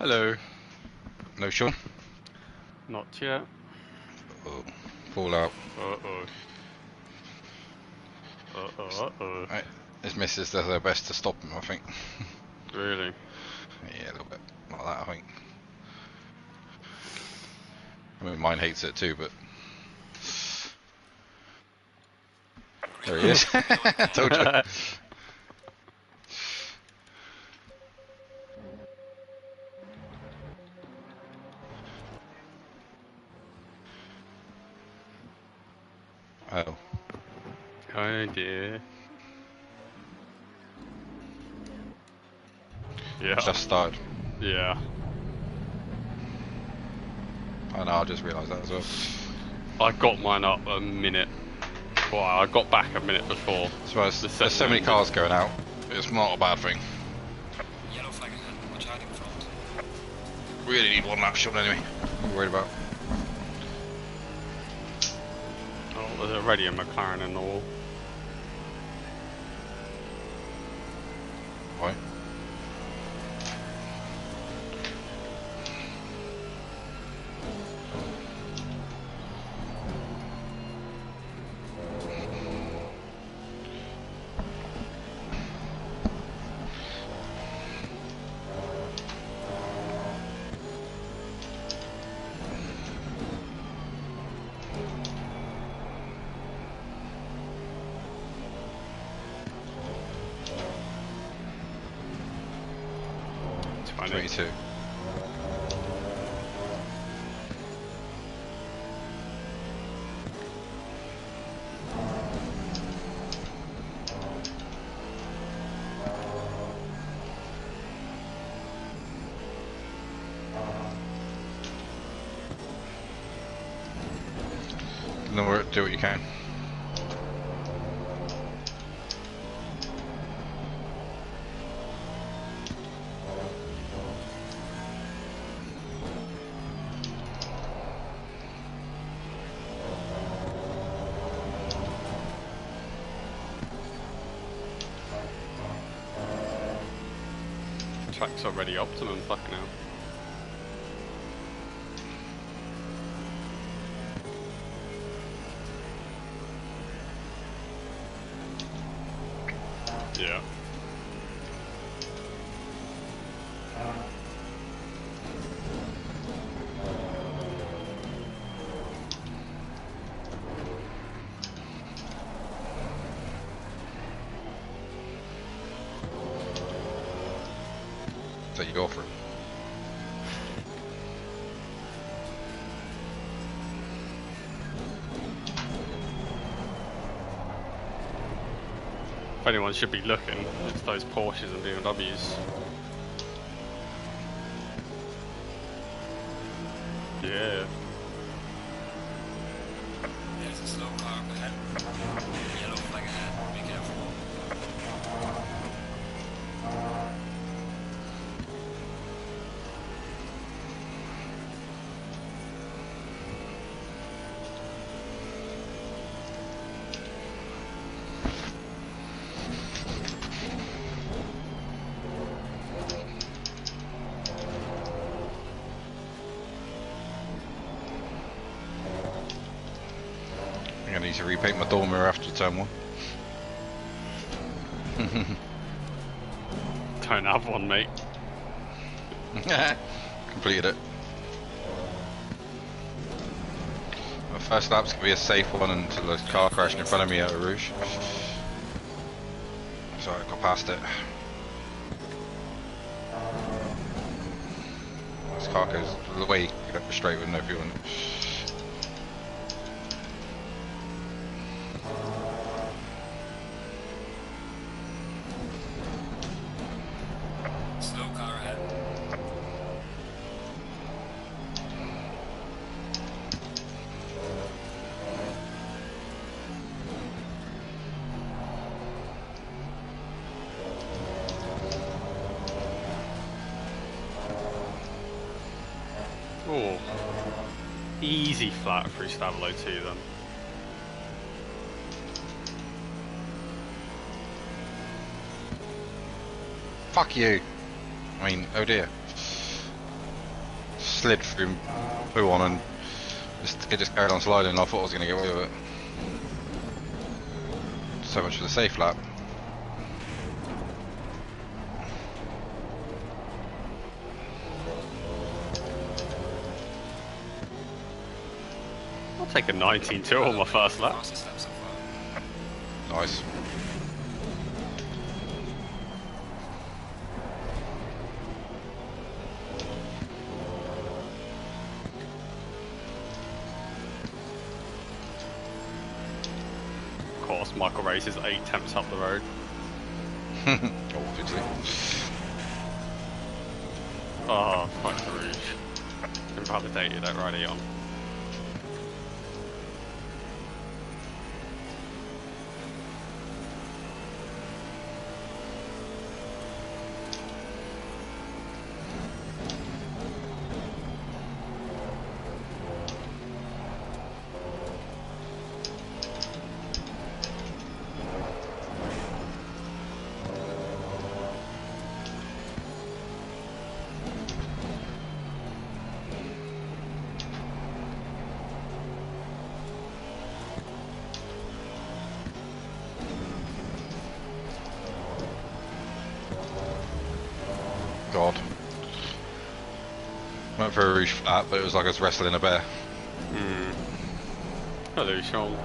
Hello. No, Sean? Not yet. Oh, Fallout. Uh-oh. Uh-oh. Right. His missus does their best to stop him, I think. Really? Yeah, a little bit like that, I think. I mean, mine hates it too, but... There he is. Told you. Oh. Oh dear. Yeah. Just started. Yeah. I know, I just realised that as well. I got mine up a minute. Well, I got back a minute before. So there's so many cars going out. It's not a bad thing. Yellow flag ahead. Watch out in front. Really need one lap shot anyway. What are you worried about? Oh, there's already a McLaren in the wall. Why? It's funny. 22. No, do what you can. Track's already optimum, fucking hell. Yeah. So you go for it. If anyone should be looking, it's those Porsches and BMWs. Yeah. There's a slow car up ahead. Yellow flag ahead. Be careful. I'm gonna need to repaint my door mirror after turn 1. Don't have one, mate. Completed it. My first lap's gonna be a safe one until the car crashed in front of me at a Rouge. Sorry, I got past it. This car goes the way you go straight with no fuel in it. Slow car ahead. Oh. Easy flat through Stabilo 2 then. Fuck you! I mean, oh dear. slid through flew on and it just carried on sliding and I thought I was going to get away with it. So much for the safe lap. I'll take a 19-2 on my first lap. Fastest lap so far. Nice. Of course, Michael races 8 temps up the road. Obviously. Oh, fuck the rouge. Invalidated that right on. God. Went for a rouge flat, but it was like I was wrestling a bear. Hello, Sean.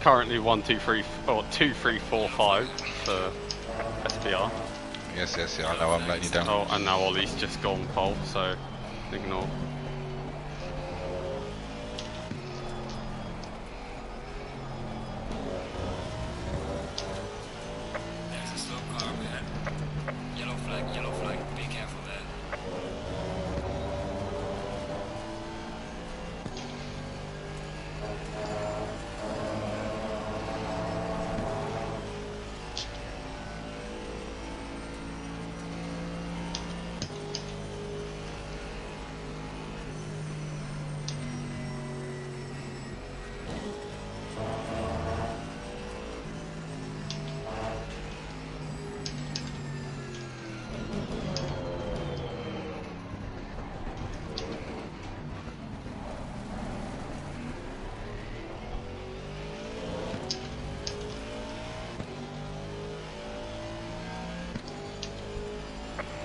Currently 1, 2, 3, or 2, 3, 4, 5 for SBR. Yes, yeah, I know I'm letting you down. Oh, and now Ollie's just gone pole, so ignore. There's a slow car up ahead. Yellow flag, be careful there.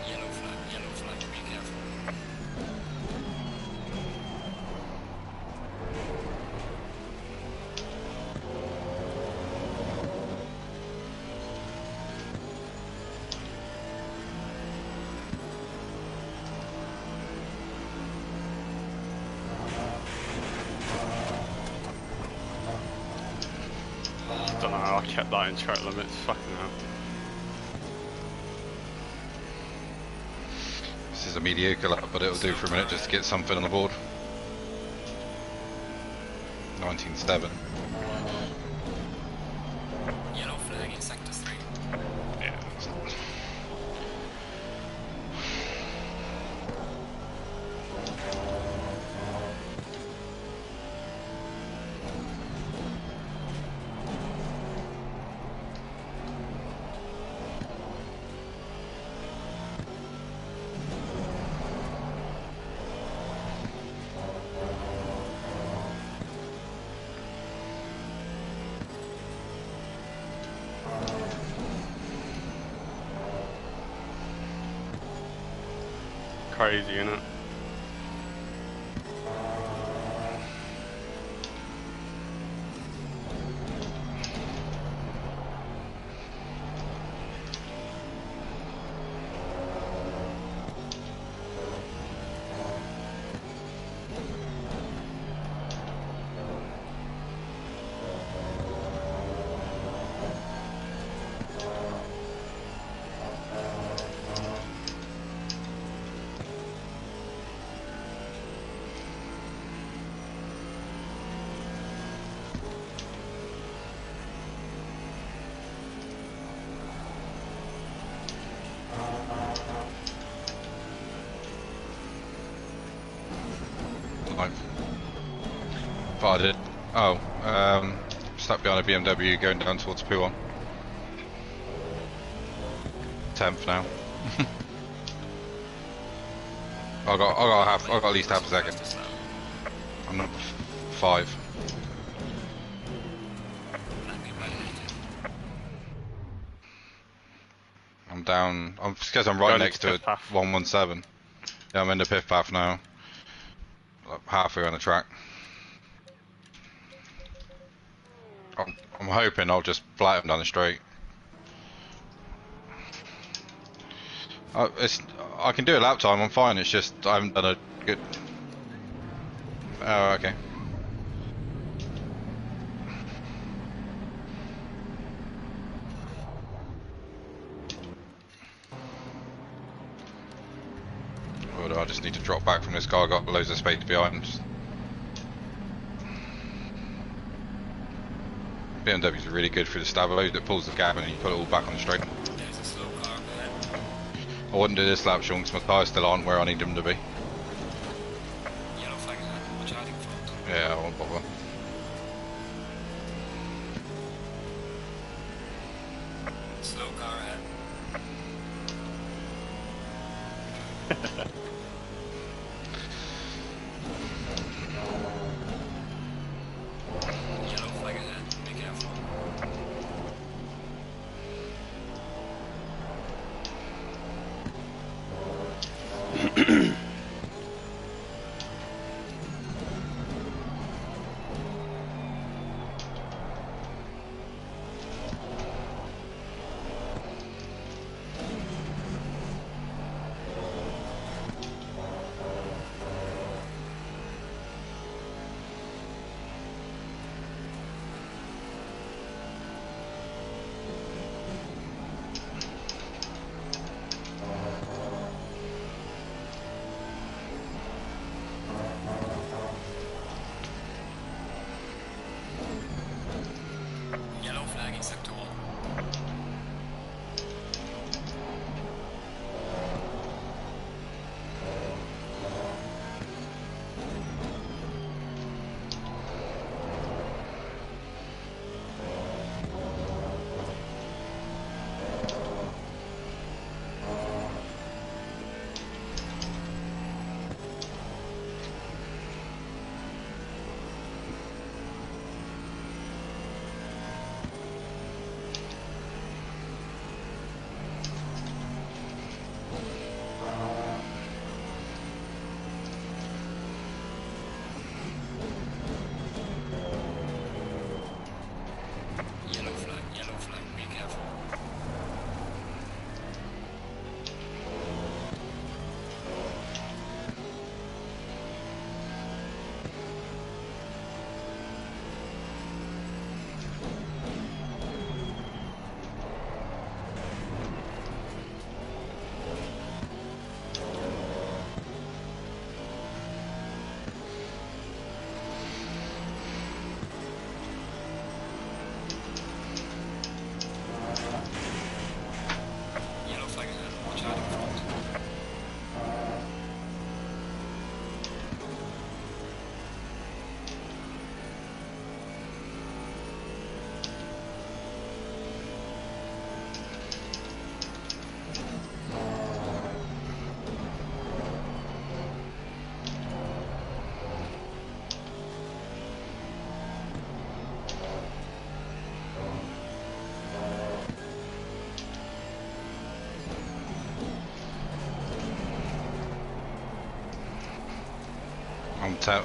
Yellow flag, be careful. Don't know how I kept that in track limits, fucking hell. This is a mediocre lap, but it'll do for a minute just to get something on the board. 19.7. Yellow flag in sector 3. Yeah. Crazy, innit? Thought I did. Oh, stuck behind a BMW going down towards P1. 10th now. I got at least half a second. I'm number 5. I'm down. I'm because I'm right Going next into to pit path. 117. Yeah, I'm in the pit path now. Like halfway on the track. I'm hoping I'll just flat him down the straight. I can do a lap time. I'm fine. It's just I haven't done a good. Oh, okay. Or do I just need to drop back from this car? I've got loads of space behind. BMW's really good for the Stavo that pulls the gap and then you put it all back on the straight. There's a slow car up ahead. I wouldn't do this lap, Sean, because my tyres still aren't where I need them to be. Yellow flag ahead. Watch out in front. Yeah, I won't bother. Slow car ahead. Yellow flag ahead. Be careful. Yellow flag in sector 1. Yellow flag, be careful. Yellow flag ahead. Watch out in front.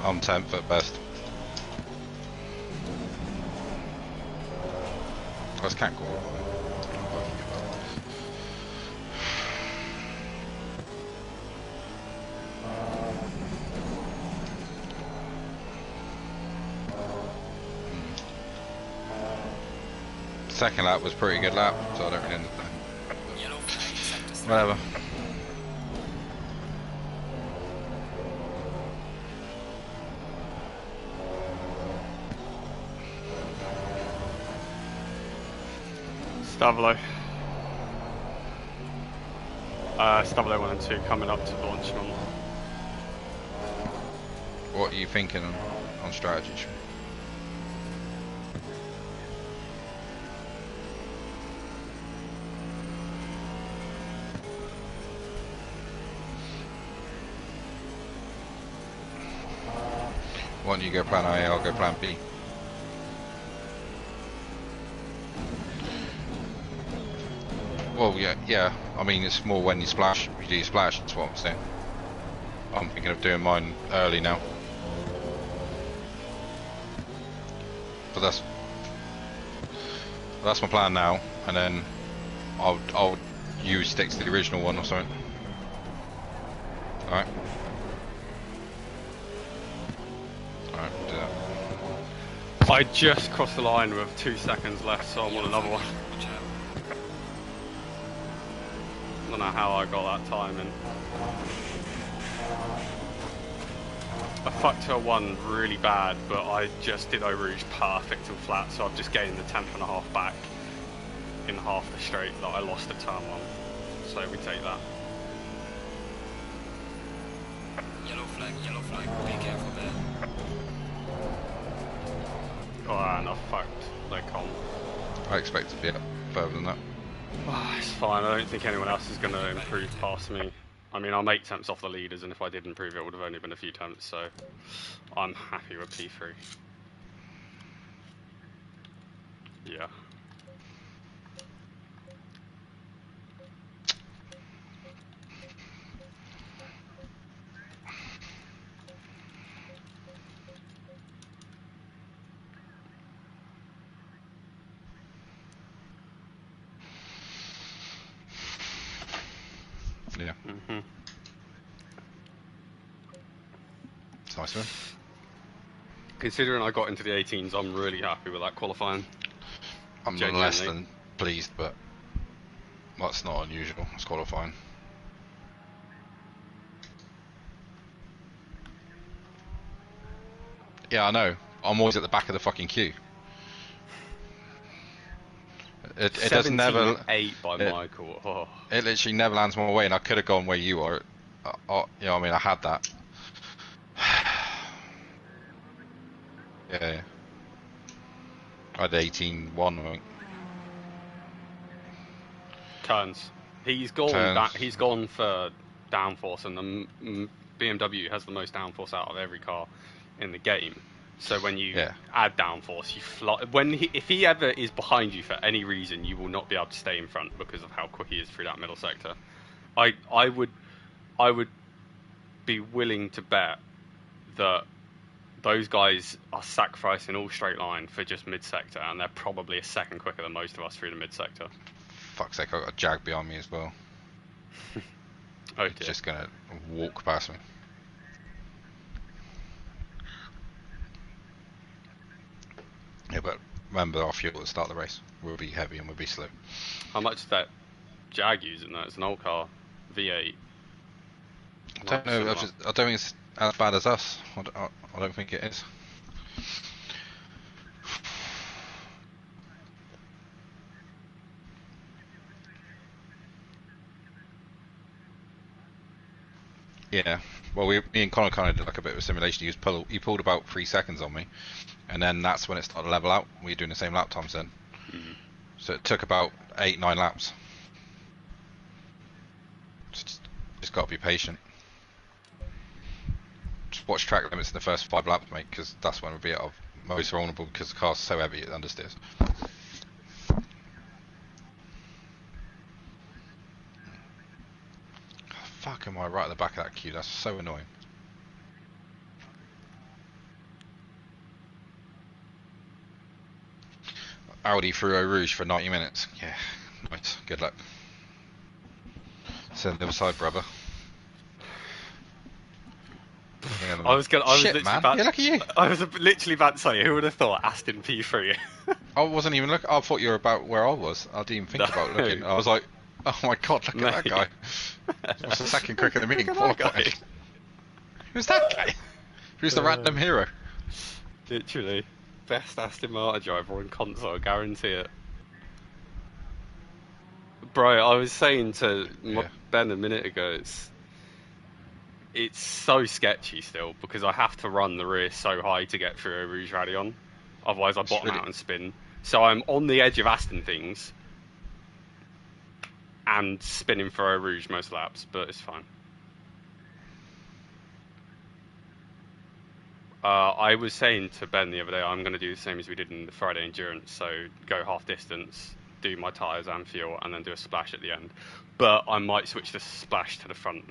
I'm 10th at best. I just can't go. Second lap was a pretty good lap, so I don't really understand. Yellow flag in sector 3. Whatever. Stavlo. Stavlo 1 and 2 coming up to launch on. What are you thinking on strategy? Why don't you go plan A, I'll go plan B. Well, yeah. I mean, it's more when you splash, you do your splash, that's what I'm saying. I'm thinking of doing mine early now. But that's my plan now, and then I'll use stick to the original one or something. Alright. Alright, we'll do that. I just crossed the line with 2 seconds left, so I'm on another one. Watch out. I don't know how I got that timing. I fucked her one really bad, but I just did Eau Rouge perfect and flat, so I've just gained the 10th and a half back in half the straight that I lost at turn 1. So we take that. Yellow flag, be careful there. Oh, and I fucked their comp. I expect to be up further than that. Oh, it's fine, I don't think anyone else is going to improve past me. I mean, I'm 8 tenths off the leaders, and if I did improve it would have only been a few tenths, so I'm happy with P3. Yeah. Yeah. Mm-hmm. It's nice of him. Considering I got into the 18s, I'm really happy with that qualifying. I'm Genuinely. less than pleased, but that's not unusual. It's qualifying. Yeah, I know. I'm always at the back of the fucking queue. It doesn't never. 8 by Michael. Oh. It literally never lands my way, and I could have gone where you are. You know, I mean, I had that. Yeah. I had 18-1, I think. Turns. He's gone. Turns. He's gone for downforce, and the BMW has the most downforce out of every car in the game. So when you add downforce, you fly. If he ever is behind you for any reason, you will not be able to stay in front because of how quick he is through that middle sector. I would be willing to bet that those guys are sacrificing all straight line for just mid sector, and they're probably a second quicker than most of us through the mid sector. Fuck's sake, I got a Jag behind me as well. Oh dear. Just gonna walk past me. Yeah, but remember our fuel at the start of the race will be heavy and will be slow. How much is that Jag using though? It's an old car, V8. I don't know. I don't think it's as bad as us. I don't think it is. Yeah. Well, me and Connor kind of did like a bit of a simulation. He pulled about 3 seconds on me, and then that's when it started to level out. We were doing the same lap times then. Mm-hmm. So it took about 8-9 laps. Just got to be patient. Just watch track limits in the first 5 laps, mate, because that's when we'll be at most vulnerable because the car's so heavy it understeers. Fuck, am I right at the back of that queue? That's so annoying. Audi through Eau Rouge for 90 minutes. Yeah, nice. Good luck. Send the other side, brother. I was literally man. about, Yeah, look at you. I was literally about to say, who would have thought Aston P3? I wasn't even looking. I thought you were about where I was. I didn't even think about looking. I was like, oh my god, look at that guy. He was a second quicker than me in qualifying. Who's that guy? Who's the random hero? Literally. Best Aston Martin driver on console, I guarantee it. Bro, I was saying to Ben a minute ago, it's so sketchy still because I have to run the rear so high to get through a Rouge Rally on. Otherwise I bottom out and spin. So I'm on the edge of Aston things and spinning for a Rouge most laps, but it's fine. I was saying to Ben the other day, I'm going to do the same as we did in the Friday Endurance, so go half distance, do my tyres and fuel, and then do a splash at the end. But I might switch the splash to the front,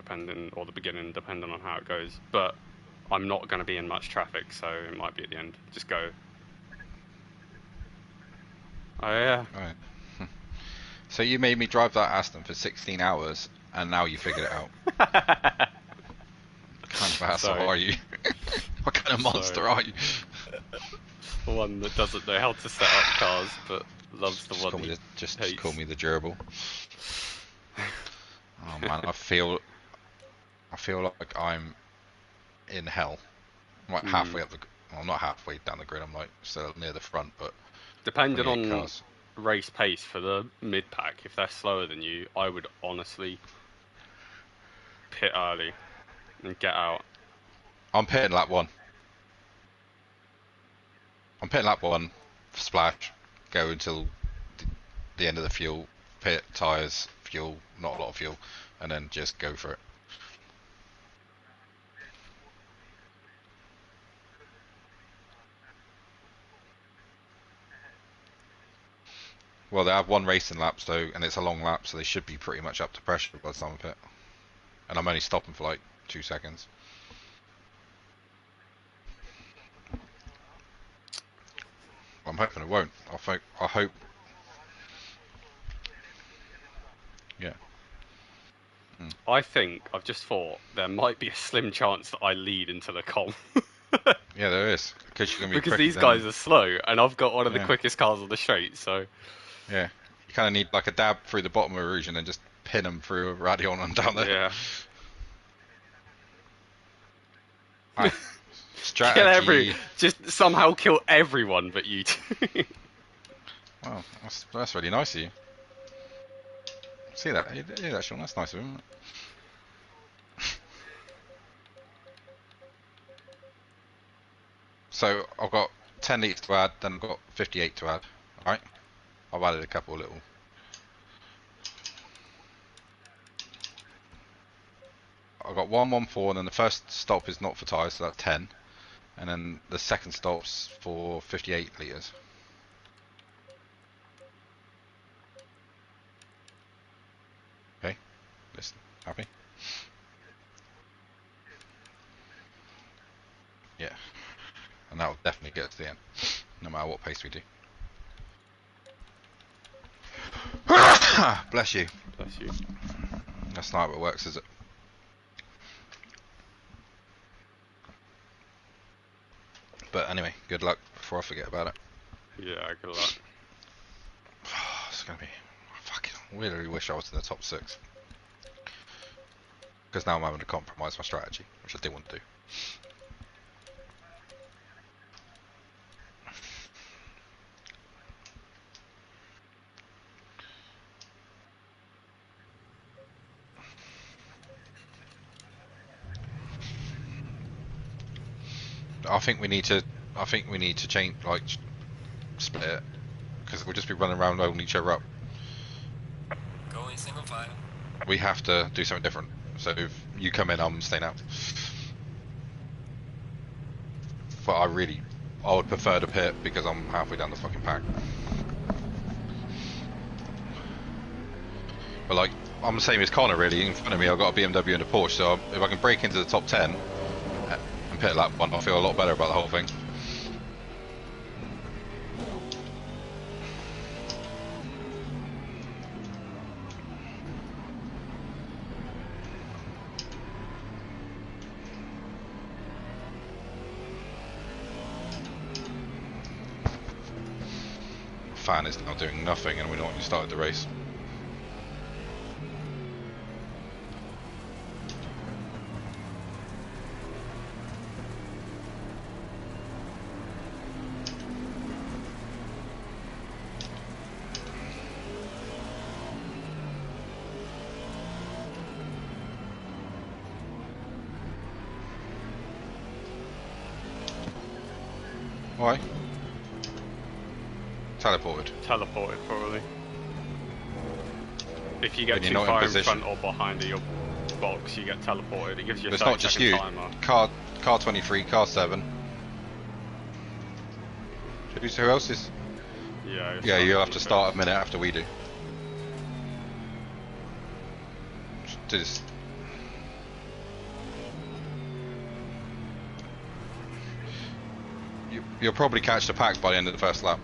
or the beginning, depending on how it goes. But I'm not going to be in much traffic, so it might be at the end. Just go. Oh yeah. Right. So you made me drive that Aston for 16 hours, and now you figured it out. What kind of asshole are you? What kind of monster are you? One that doesn't know how to set up cars, but loves the one he just hates. Call me the gerbil. Oh man, I feel like I'm in hell. I'm like halfway up the. Well, I'm not halfway down the grid. I'm like still near the front, but depending on cars. Race pace for the mid pack, if they're slower than you, I would honestly pit early and get out. I'm pitting lap 1. I'm pitting lap 1, splash, go until the end of the fuel, pit, tyres, fuel, not a lot of fuel, and then just go for it. Well, they have 1 racing lap, so, and it's a long lap, so they should be pretty much up to pressure by the time of it. And I'm only stopping for like 2 seconds. I'm hoping it won't. I hope. Yeah. I think, I've just thought, there might be a slim chance that I lead into the comp. Yeah, there is. Because these guys are slow, and I've got one of the quickest cars on the straight, so... Yeah. You kind of need like a dab through the bottom of Rouge and then just pin them through a Radion and down there. Yeah. Right. Strategy. Just somehow kill everyone but you two. Wow, that's really nice of you. See that? Yeah, that Sean, that's nice of him. So I've got 10 litres to add, then I've got 58 to add. Alright? I've added a couple little. I've got 114, and then the first stop is not for tyres, so that's 10. And then the second stop's for 58 litres. Okay, listen, happy? Yeah, and that will definitely get us to the end, no matter what pace we do. Bless you. Bless you. That's not how it works, is it? But anyway, good luck before I forget about it. Yeah, good luck. It's gonna be. I fucking really wish I was in the top 6. Because now I'm having to compromise my strategy, which I didn't want to do. I think we need to change, like, split it, because we'll just be running around holding each other up. Go in single file. We have to do something different. So if you come in, I'm staying out. But I would prefer to pit because I'm halfway down the fucking pack. But like, I'm the same as Connor really. In front of me, I've got a BMW and a Porsche. So if I can break into the top 10 and pit lap 1, I feel a lot better about the whole thing. Fan is now doing nothing, and we know when you started the race. Why? Teleported. Teleported, probably. If you get When too you're not far in in front or behind of your box, you get teleported. It gives you a It's 30 not just second you. timer. Car 23, car 7, Who else is? Yeah, you'll have to start a minute after we do. Just do this. You'll probably catch the pack by the end of the first lap.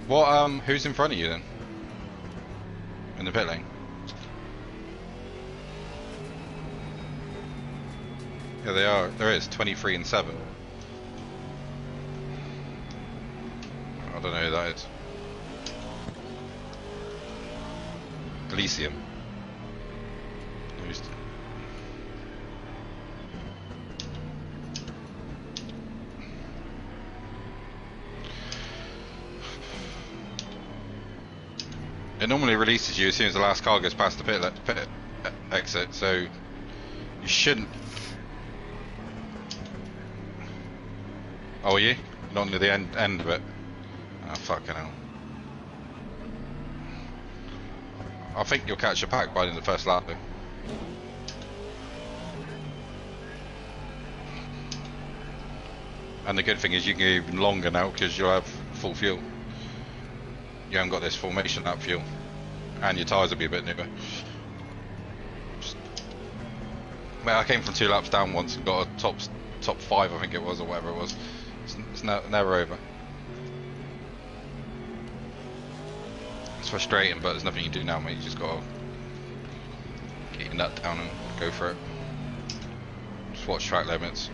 What? Who's in front of you then? In the pit lane? Yeah, they are. There is 23 and 7. I don't know who that is. Elysium. Who's... It normally releases you as soon as the last car goes past the pit exit, so you shouldn't. Oh, are you? Not near the end of it. Oh, fucking hell. I think you'll catch a pack by the end of the first lap, though. And the good thing is you can go even longer now because you'll have full fuel. You haven't got this formation lap fuel. And your tyres will be a bit newer. Well, I came from 2 laps down once and got a top 5, I think it was, or whatever it was. It's never over. It's frustrating, but there's nothing you can do now, mate. You just gotta get your nut down and go for it. Just watch track limits.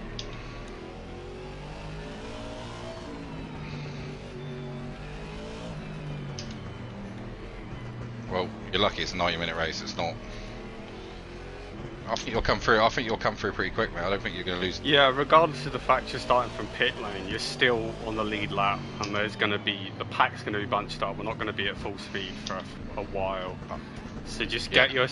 Well, you're lucky it's a 90-minute race. It's not. I think you'll come through. I think you'll come through pretty quick, mate. I don't think you're going to lose. Yeah, regardless of the fact you're starting from pit lane, you're still on the lead lap, and there's going to be the pack's going to be bunched up. We're not going to be at full speed for a while. So just get your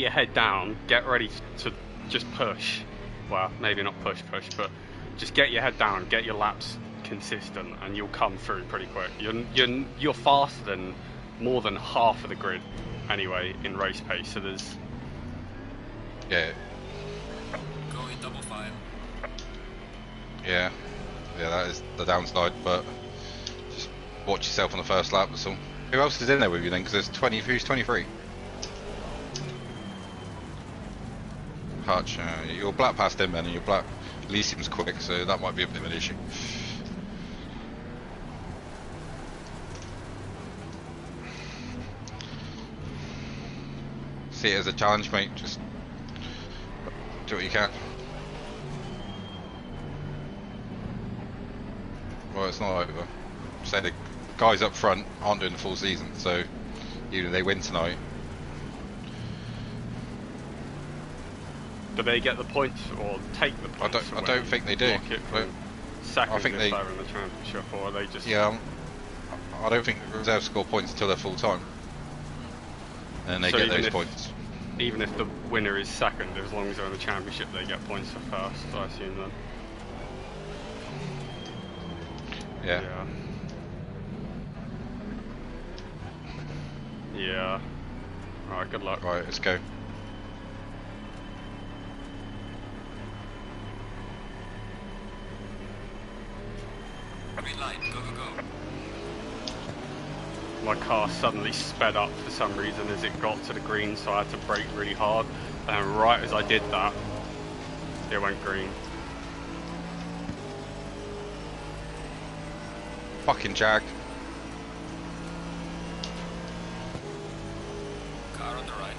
head down, get ready to just push. Well, maybe not push, but just get your head down, get your laps consistent, and you'll come through pretty quick. You're faster than more than half of the grid anyway in race pace. So there's. Yeah. Go in double file. Yeah, that is the downside, but just watch yourself on the first lap, that's all. Who else is in there with you then? Because there's 20, who's 23? Hutch, you're black past him then, and your black Elysium's quick, so that might be a bit of an issue. See it as a challenge, mate, just do what you can. Well, it's not over. Say the guys up front aren't doing the full season, so even if they win tonight. Do they get the points or take the points? I don't think they do. Second, I think they're in the championship, or are they just? Yeah, I don't think the reserves score points until they're full time, and they get those points. Even if the winner is second, as long as they're in the championship, they get points for first, I assume then. Yeah. Yeah. Alright, good luck. Right, let's go. Green light, go, go, go. My car suddenly sped up for some reason as it got to the green, so I had to brake really hard, and right as I did that, it went green. Fucking Jag. Car on the right.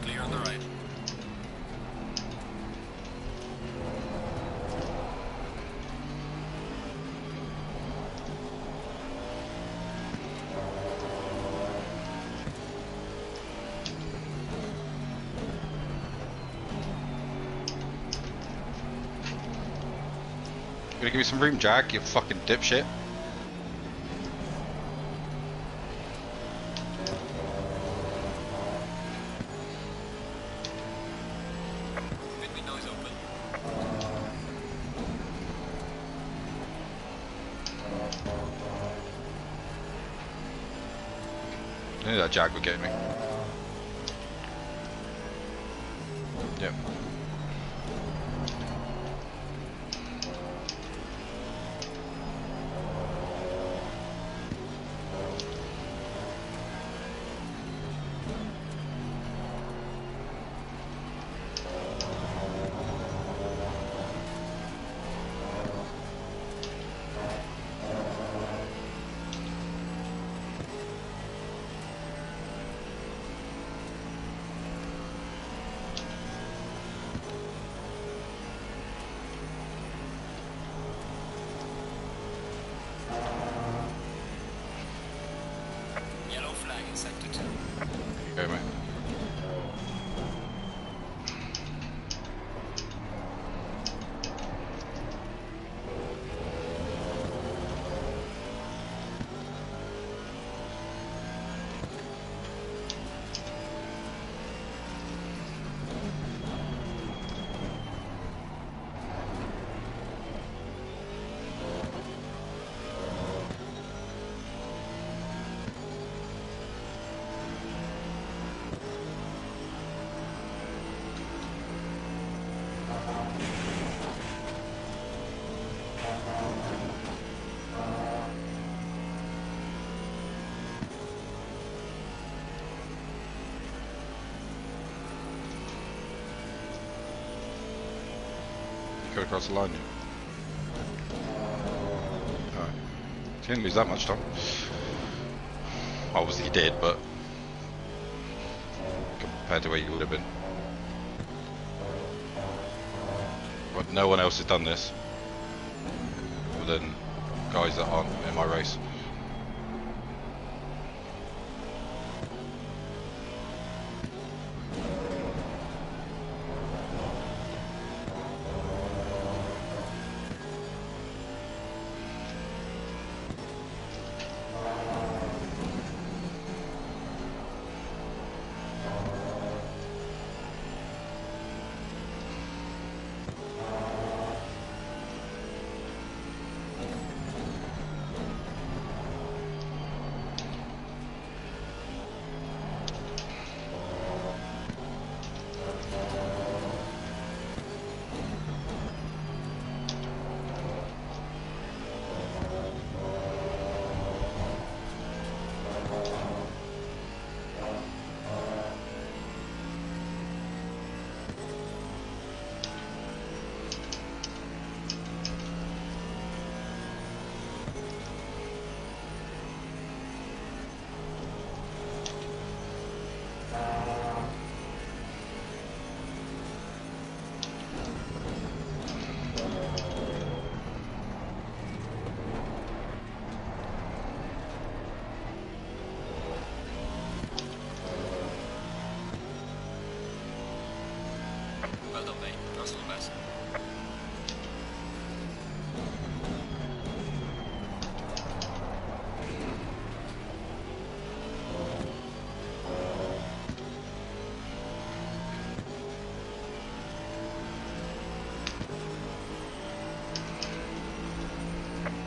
Clear on the right. You gonna give me some room, Jag, you fucking dipshit. Mid window is open. I knew that Jag would get me. Yep. Yellow flag in sector 2. There you go, mate. Go across the line. Alright. He didn't lose that much time. Obviously he did, but compared to where you would have been. But no one else has done this other than guys that aren't in my race. Well done, mate. Personal best.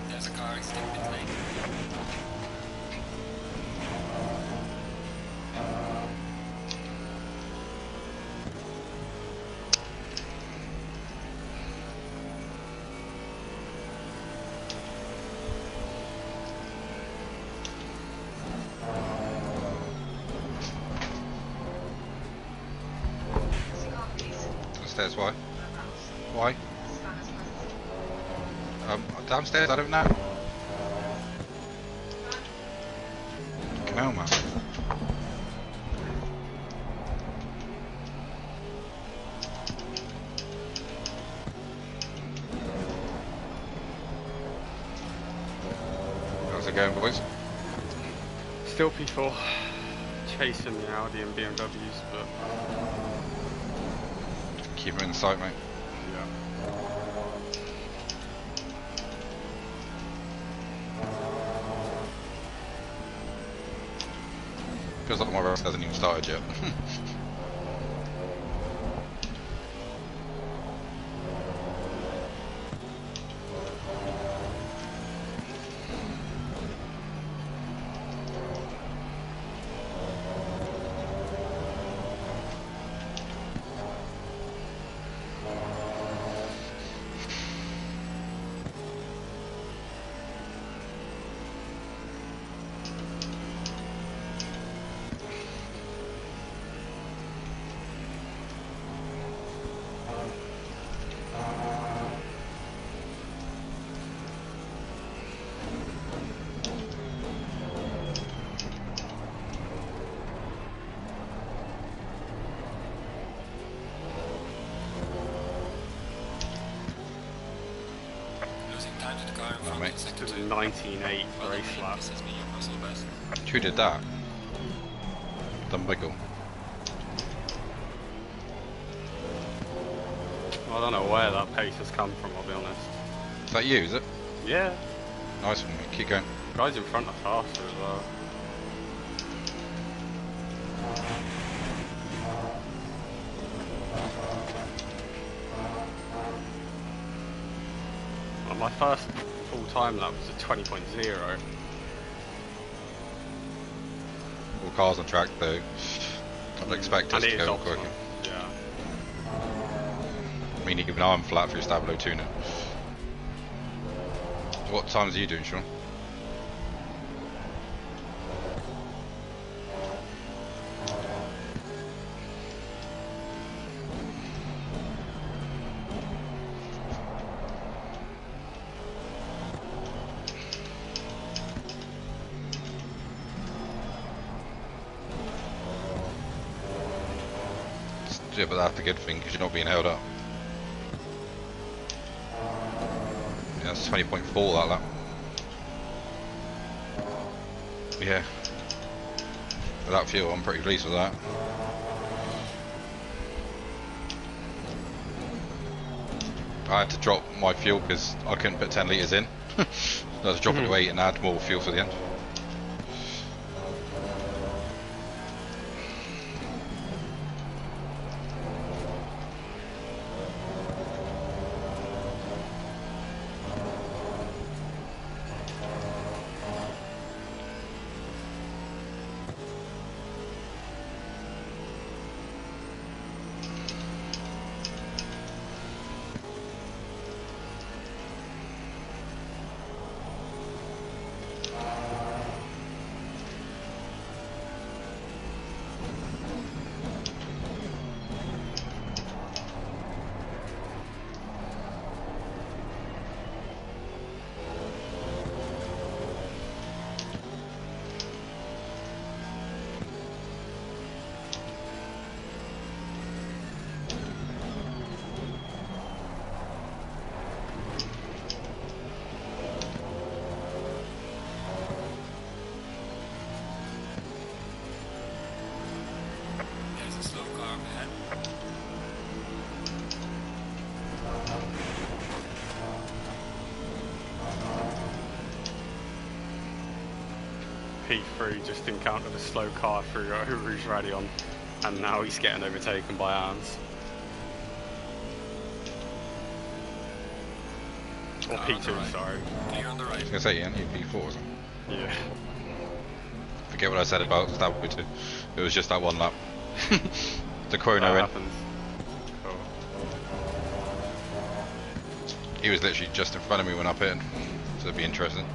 There's a car exiting pit lane. Downstairs, why? Why? Downstairs, I don't know. Fucking hell, man. How's it going, boys? Still people chasing the Audi and BMWs, but Keep them in sight, mate. yeah. Feels like my race hasn't even started yet. the car in front mate. in second It's a two. 19.8 race lap. This is me, your personal best. Who did that? The wiggle. I don't know where that pace has come from, I'll be honest. Is that you, is it? Yeah, Nice one, mate. Keep going. guys in front are faster as well. Well, my first full time lap was a 20.0. All cars on track though. I'd expect us And to it is go optional. quicker. Yeah. I mean, even I'm flat for your Stabilo tuner. What times are you doing, Sean? Yeah, but that's a good thing because you're not being held up. Yeah, that's 20.4 that lap. Yeah. With that fuel, I'm pretty pleased with that. I had to drop my fuel because I couldn't put 10 litres in. I had to drop it to 8 and add more fuel for the end. There's a slow car up ahead. P3 just encountered a slow car through Rouge Radion, and now he's getting overtaken by Arns. Or Car on the P2, right. sorry. Clear on the right. I was going to say, yeah, you'd be 4 or something. Yeah. Forget what I said about Stabilo 2. It was just that one lap. The chrono That in. happens. Cool. He was literally just in front of me when I pit, so it'd be interesting.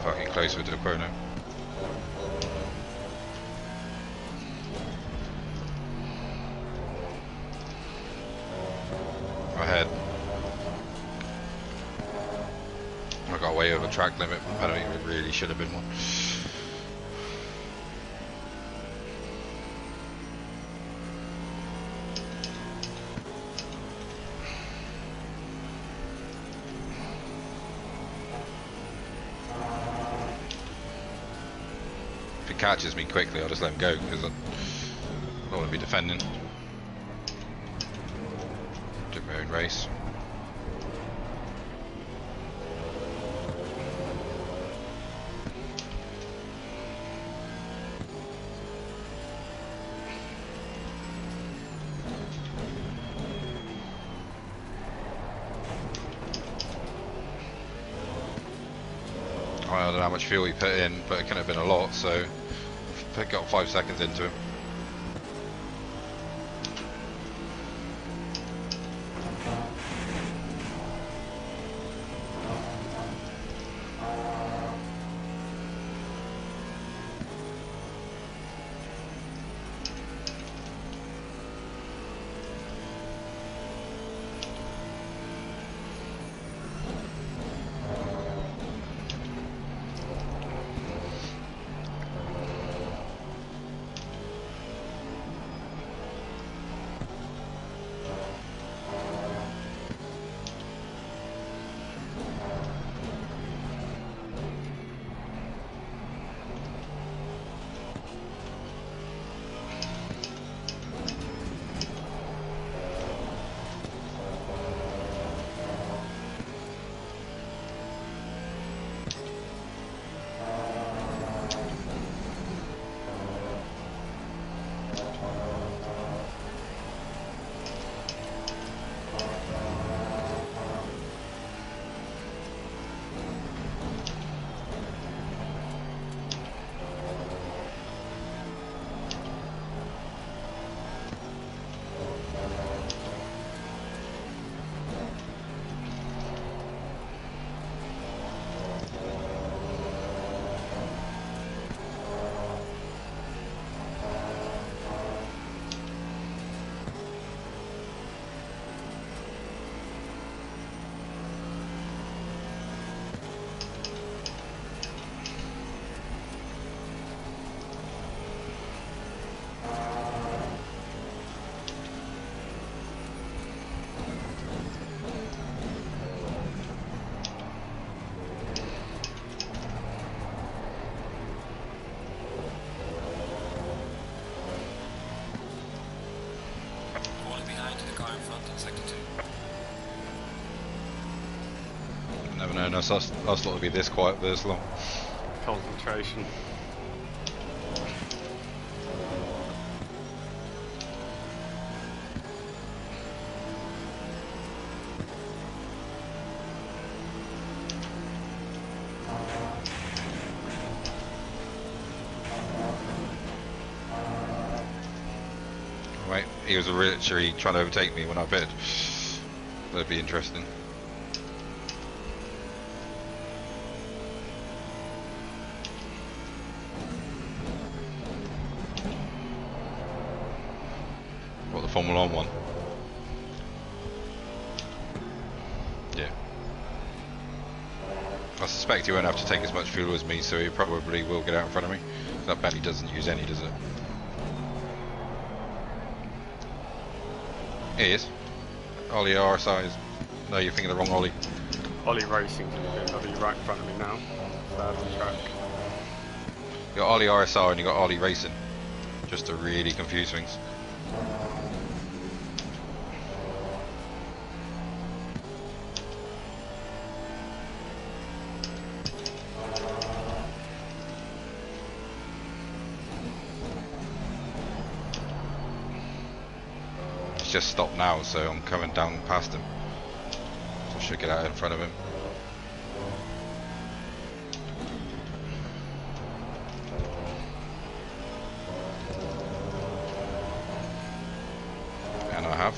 Fucking close with the chrono. Ahead. I got way over track limit. I don't think it really should have been one. If he catches me quickly, I'll just let him go because I don't want to be defending. Do my own race. I don't know how much fuel he put in, but it couldn't have been a lot, so I got 5 seconds into him. known us lot to be this quiet for this long. Concentration. Right, he was literally trying to overtake me when I bid. That'd be interesting. What, the Formula 1 one? Yeah. I suspect he won't have to take as much fuel as me, so he probably will get out in front of me. That bet he doesn't use any, does it? He is. Ollie RSI is... No, you're thinking the wrong Ollie. Ollie Racing's in BMW right in front of me now. Third on track. You got Ollie RSR and you got Ollie Racing. Just to really confuse things. Just stopped now, so I'm coming down past him. So I should get out in front of him. And I have.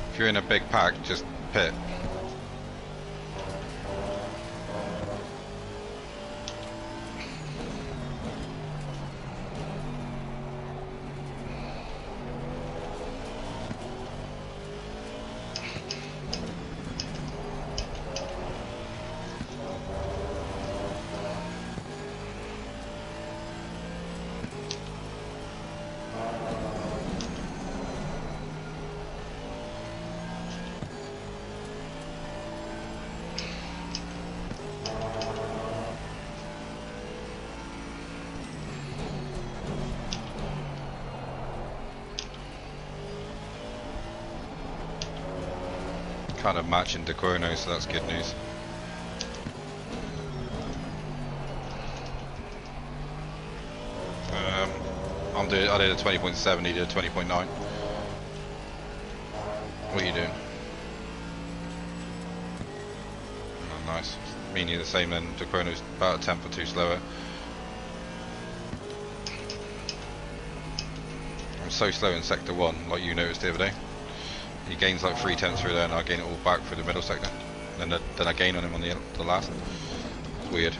If you're in a big pack, just pit. Kind of matching De Quono, so that's good news. I did a 20.7, he did a 20.9. What are you doing? Oh, nice. Me and you the same then. De Quono's about a tenth or two slower. I'm so slow in sector 1, like you noticed the other day. He gains like 3 tenths through there, and I gain it all back through the middle sector. And then I gain on him on the last. It's weird.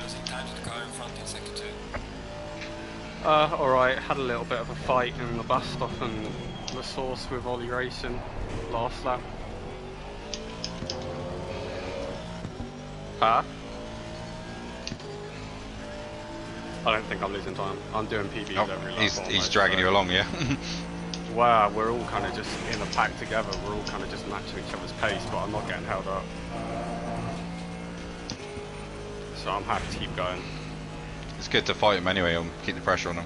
Losing time to the car in front in sector 2. Alright, had a little bit of a fight in the bus stop and the source with Ollie Racing last lap. Huh? I don't think I'm losing time. I'm doing PBs every lap. He's dragging you along, yeah? Wow, we're all kind of just in the pack together. We're all kind of just matching each other's pace, but I'm not getting held up. So I'm happy to keep going. It's good to fight him anyway, and keep the pressure on him.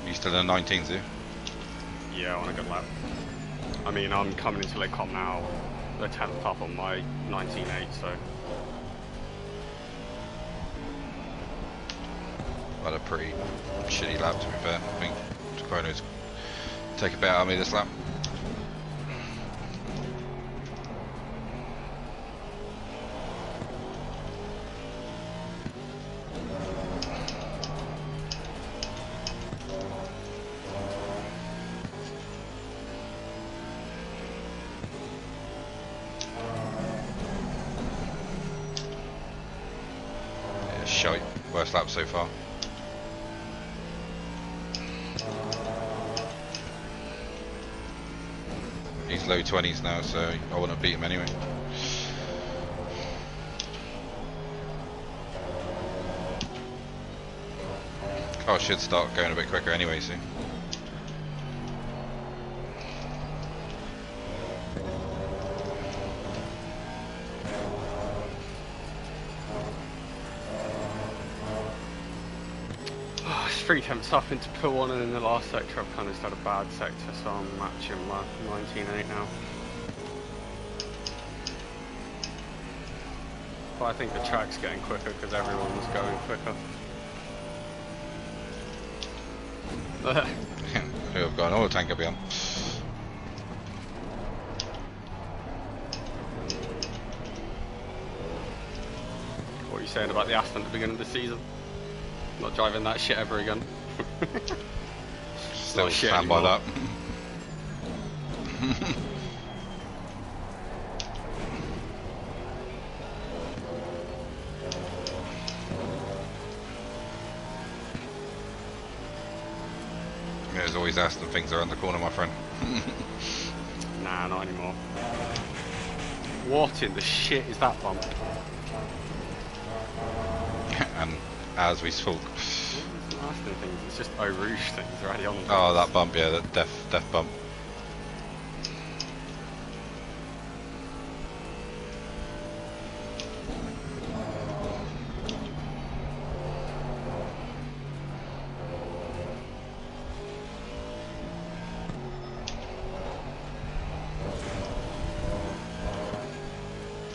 You still in the 19s, are you? Yeah, on a good lap. I mean, I'm coming into Lake Com now, the 10th up on my 19.8, so. Well, a pretty shitty lap to be fair. I think Chrono's take a bit out of me this lap. Yeah, shite. Worst lap so far. He's low 20s now, so I want to beat him anyway. Oh, I should start going a bit quicker anyway soon. It's 3/10 up into pool 1, and in the last sector I've kind of just had a bad sector, so I'm matching my 19.8 now. But I think the track's getting quicker because everyone's going quicker. Who have got an oil tanker beyond? What are you saying about the Aston at the beginning of the season? Not driving that shit ever again. Still stand by that. There's always Aston things around the corner, my friend. Nah, not anymore. What in the shit is that bump? And as we spoke. Aston things, it's just Eau Rouge things already on them. Oh, that bump, yeah, that death bump.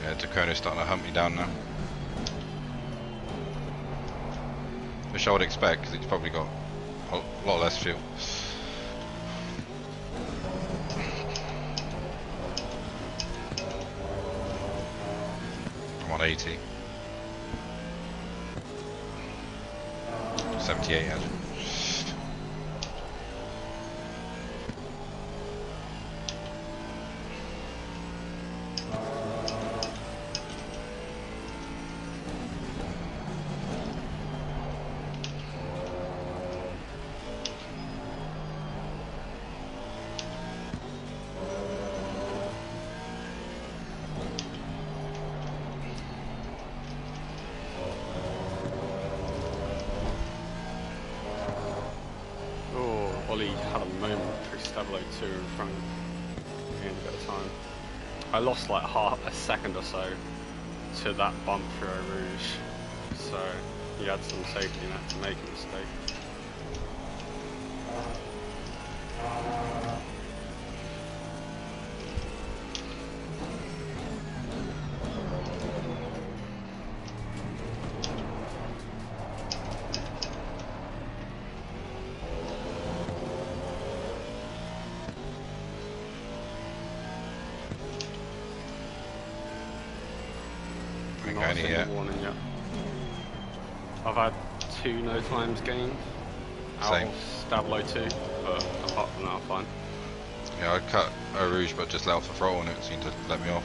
Yeah, Takona's starting to hunt me down now. Which I would expect, because he's probably got a lot less fuel. I'm on 80. 78 actually. Ollie had a moment through Stablo 2 in front in a bit of time. I lost like half a second or so to that bump through Eau Rouge, so he had some safety net to make a mistake. Not a single warning yet. I've had 2 no times gained out of Stablo 2, but apart from that I'm fine. Yeah, I cut Eau Rouge but just let off the throttle and it seemed to let me off.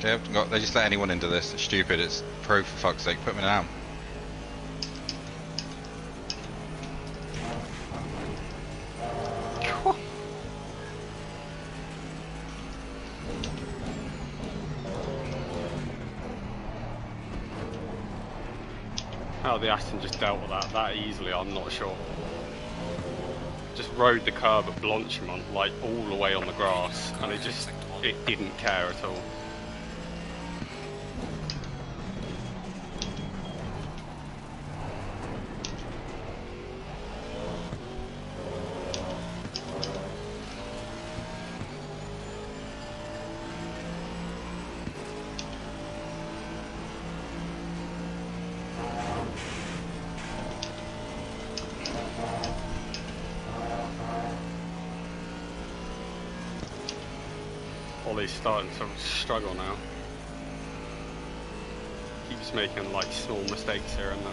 They just let anyone into this. It's stupid. It's pro for fuck's sake. Put me down. How the Aston just dealt with that easily, I'm not sure. Just rode the curb at Blanchimont, like all the way on the grass, and it didn't care at all. Ollie's starting to struggle now. Keeps making like small mistakes here and there.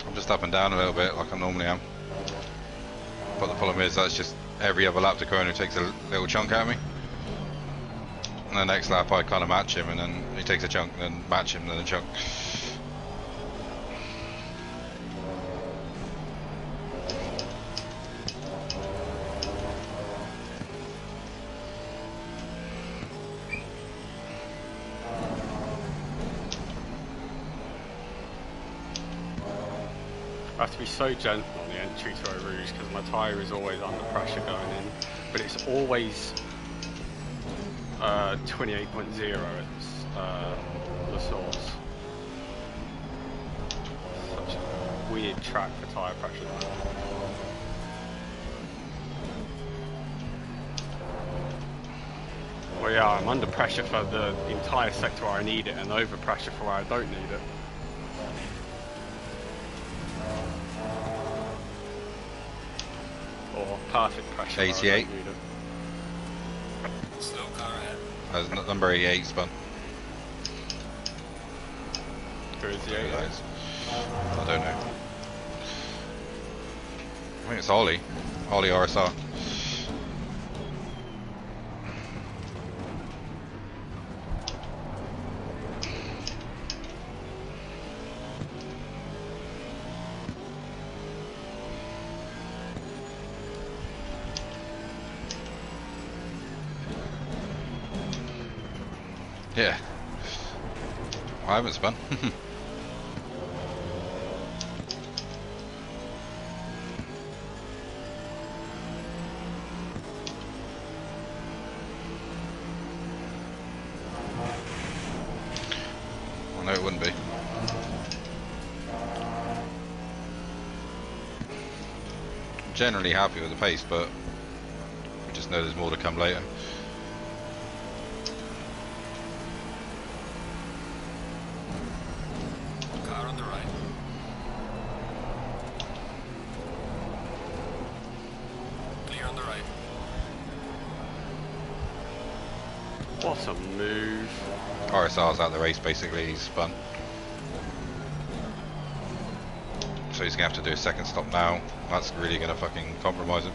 I'm just up and down a little bit like I normally am. But the problem is that's just every other lap the corner takes a little chunk out of me. And the next lap I kind of match him, and then he takes a chunk, and then match him, and then a chunk. I have to be so gentle on the entry to Eau Rouge because my tyre is always under pressure going in, but it's always 28.0 at the source. Such a weird track for tyre pressure. Well, yeah, I'm under pressure for the entire sector where I need it and over pressure for where I don't need it. Or perfect pressure. 88. Slow car ahead. That's number 88 spun. Who is the 88? I don't know. I think it's Ollie. Ollie RSR. Yeah. I haven't spun. Well, no, it wouldn't be. Generally happy with the pace, but we just know there's more to come later. What a move. RSR's out of the race basically, he's spun. So he's going to have to do a second stop now. That's really going to fucking compromise him.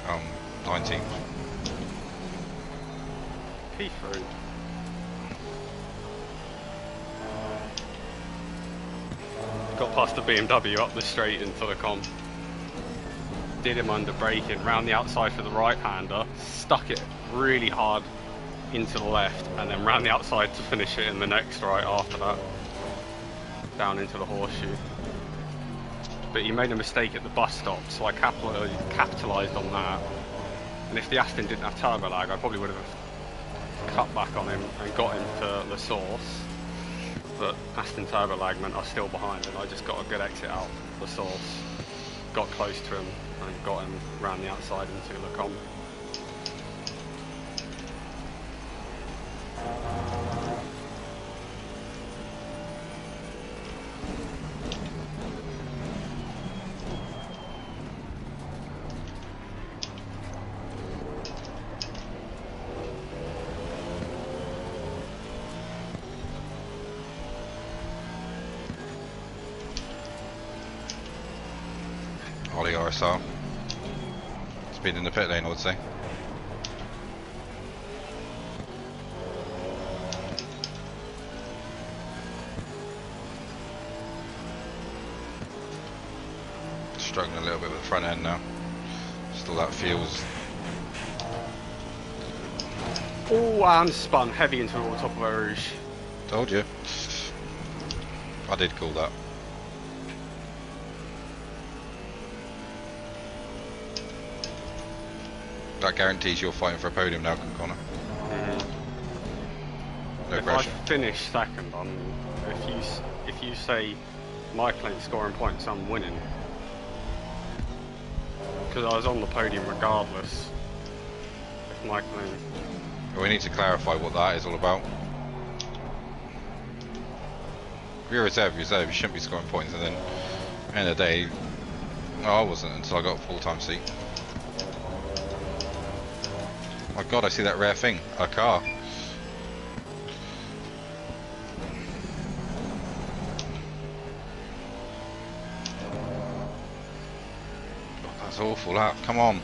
Um, 19th. P3. Got past the BMW up the straight into the comp. Did him under braking, round the outside for the right-hander, stuck it really hard into the left, and then round the outside to finish it in the next right after that. Down into the horseshoe. But he made a mistake at the bus stop, so I capitalised on that. And if the Aston didn't have turbo lag, I probably would have cut back on him and got him to the source. But Aston turbo lag meant I was still behind, and I just got a good exit out the source. Got close to him and got him round the outside into the comp. early RSR. Speed in the pit lane, I would say. Struggling a little bit with the front end now. Still that feels. Oh, and spun heavy into the top of a Rouge. Told you. I did call that. That guarantees you're fighting for a podium now, Connor. No if pressure. I finish second, if you say Michael ain't scoring points, I'm winning. Because I was on the podium regardless. If Michael ain't... We need to clarify what that is all about. If you're reserve, you shouldn't be scoring points, and then at the end of the day, no, I wasn't until I got a full-time seat. My God, I see that rare thing, a car. Oh, that's awful, that. Come on.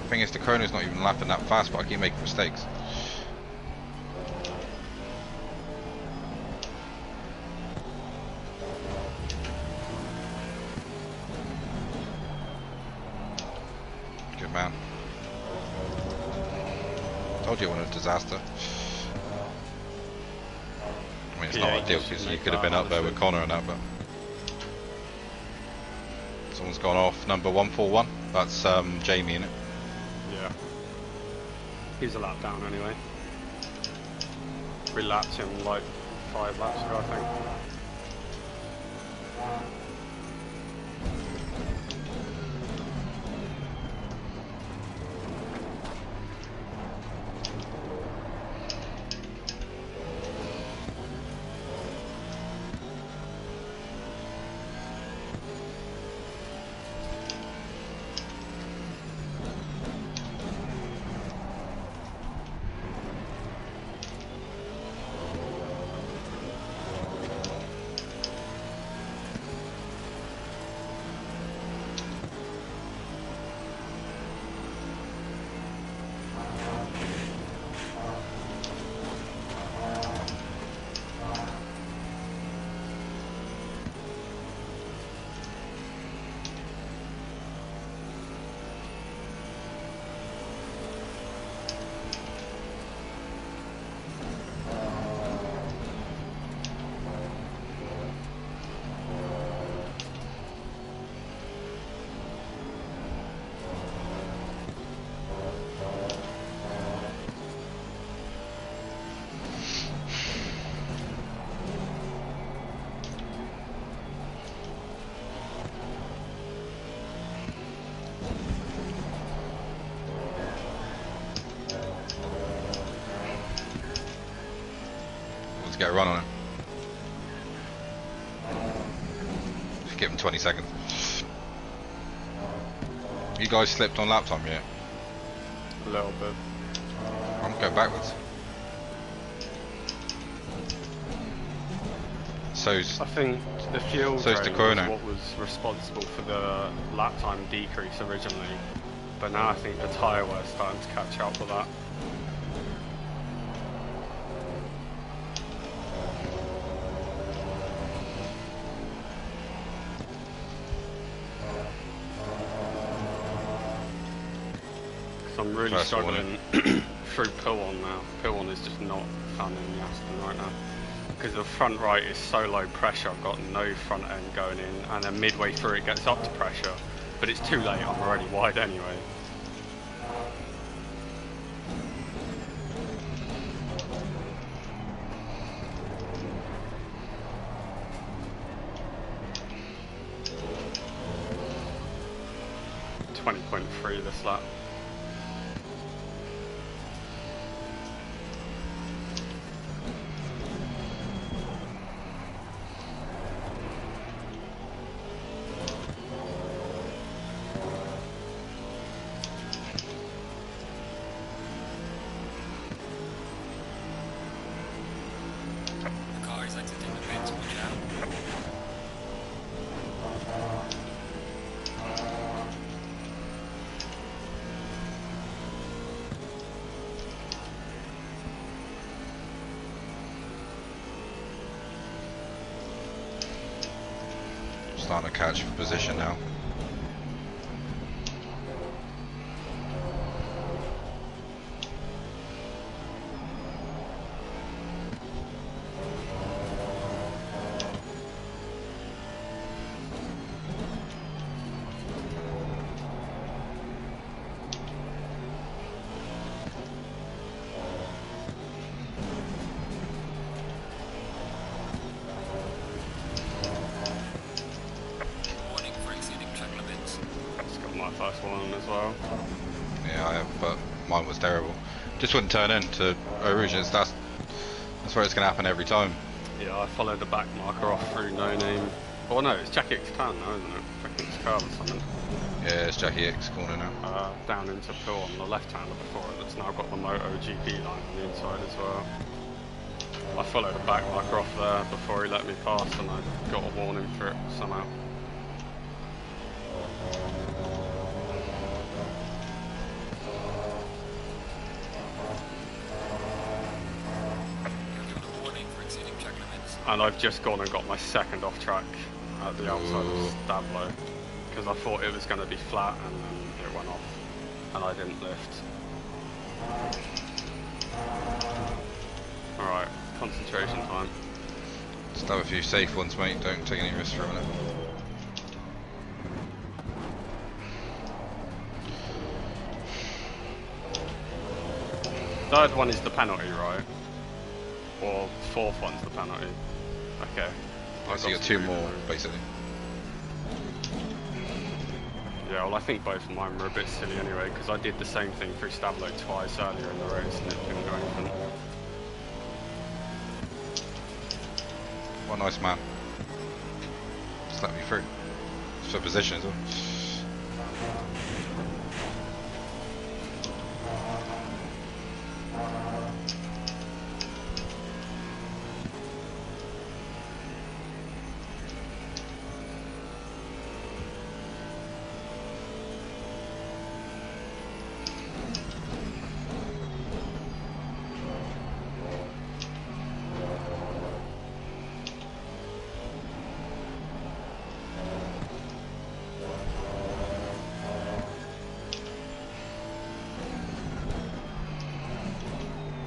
The thing is, the chrono's not even lapping that fast, but I keep making mistakes. Good man. Told you it wasn't a disaster. I mean, it's not ideal because you could have been up there with Connor and that, but... Someone's gone off, number 141. That's Jamie, innit? Yeah. He's a lap down anyway. We lapped him like 5 laps ago, I think. Get a run on him. Just give him 20 seconds. You guys slipped on lap time yet? A little bit. I'm going backwards. I think the fuel so's drain the chrono. was what was responsible for the lap time decrease originally, but now I think the tyre wear's starting to catch up with that. I'm really struggling through P1 now. P1 is just not fun in the Aston right now. Because the front right is so low pressure, I've got no front end going in, and then midway through it gets up to pressure. But it's too late, I'm already wide anyway. .3 this lap. Starting to catch position now. First one as well. Yeah, I have, but mine was terrible. Just wouldn't turn into Eau Rouge. That's where it's going to happen every time. Yeah, I followed the back marker off through no name. Oh no, it's Jackie X Clan now, isn't it? Jackie X Car or something. Yeah, it's Jackie X corner now. Down into Phil on the left hander before it. That's now got the Moto GP line on the inside as well. I followed the back marker off there before he let me pass, and I got a warning for it somehow. And I've just gone and got my second off track at the outside of Stablo because I thought it was going to be flat and then it went off and I didn't lift. Alright, concentration time. Just have a few safe ones, mate. Don't take any risks for a minute. Third one is the penalty, right? Or fourth one's the penalty. Okay. So you got two more, basically. Yeah, well I think both of mine were a bit silly anyway, because I did the same thing through Stablo twice earlier in the race and it didn't do anything. What a nice man. Just let me through. It's for position as well.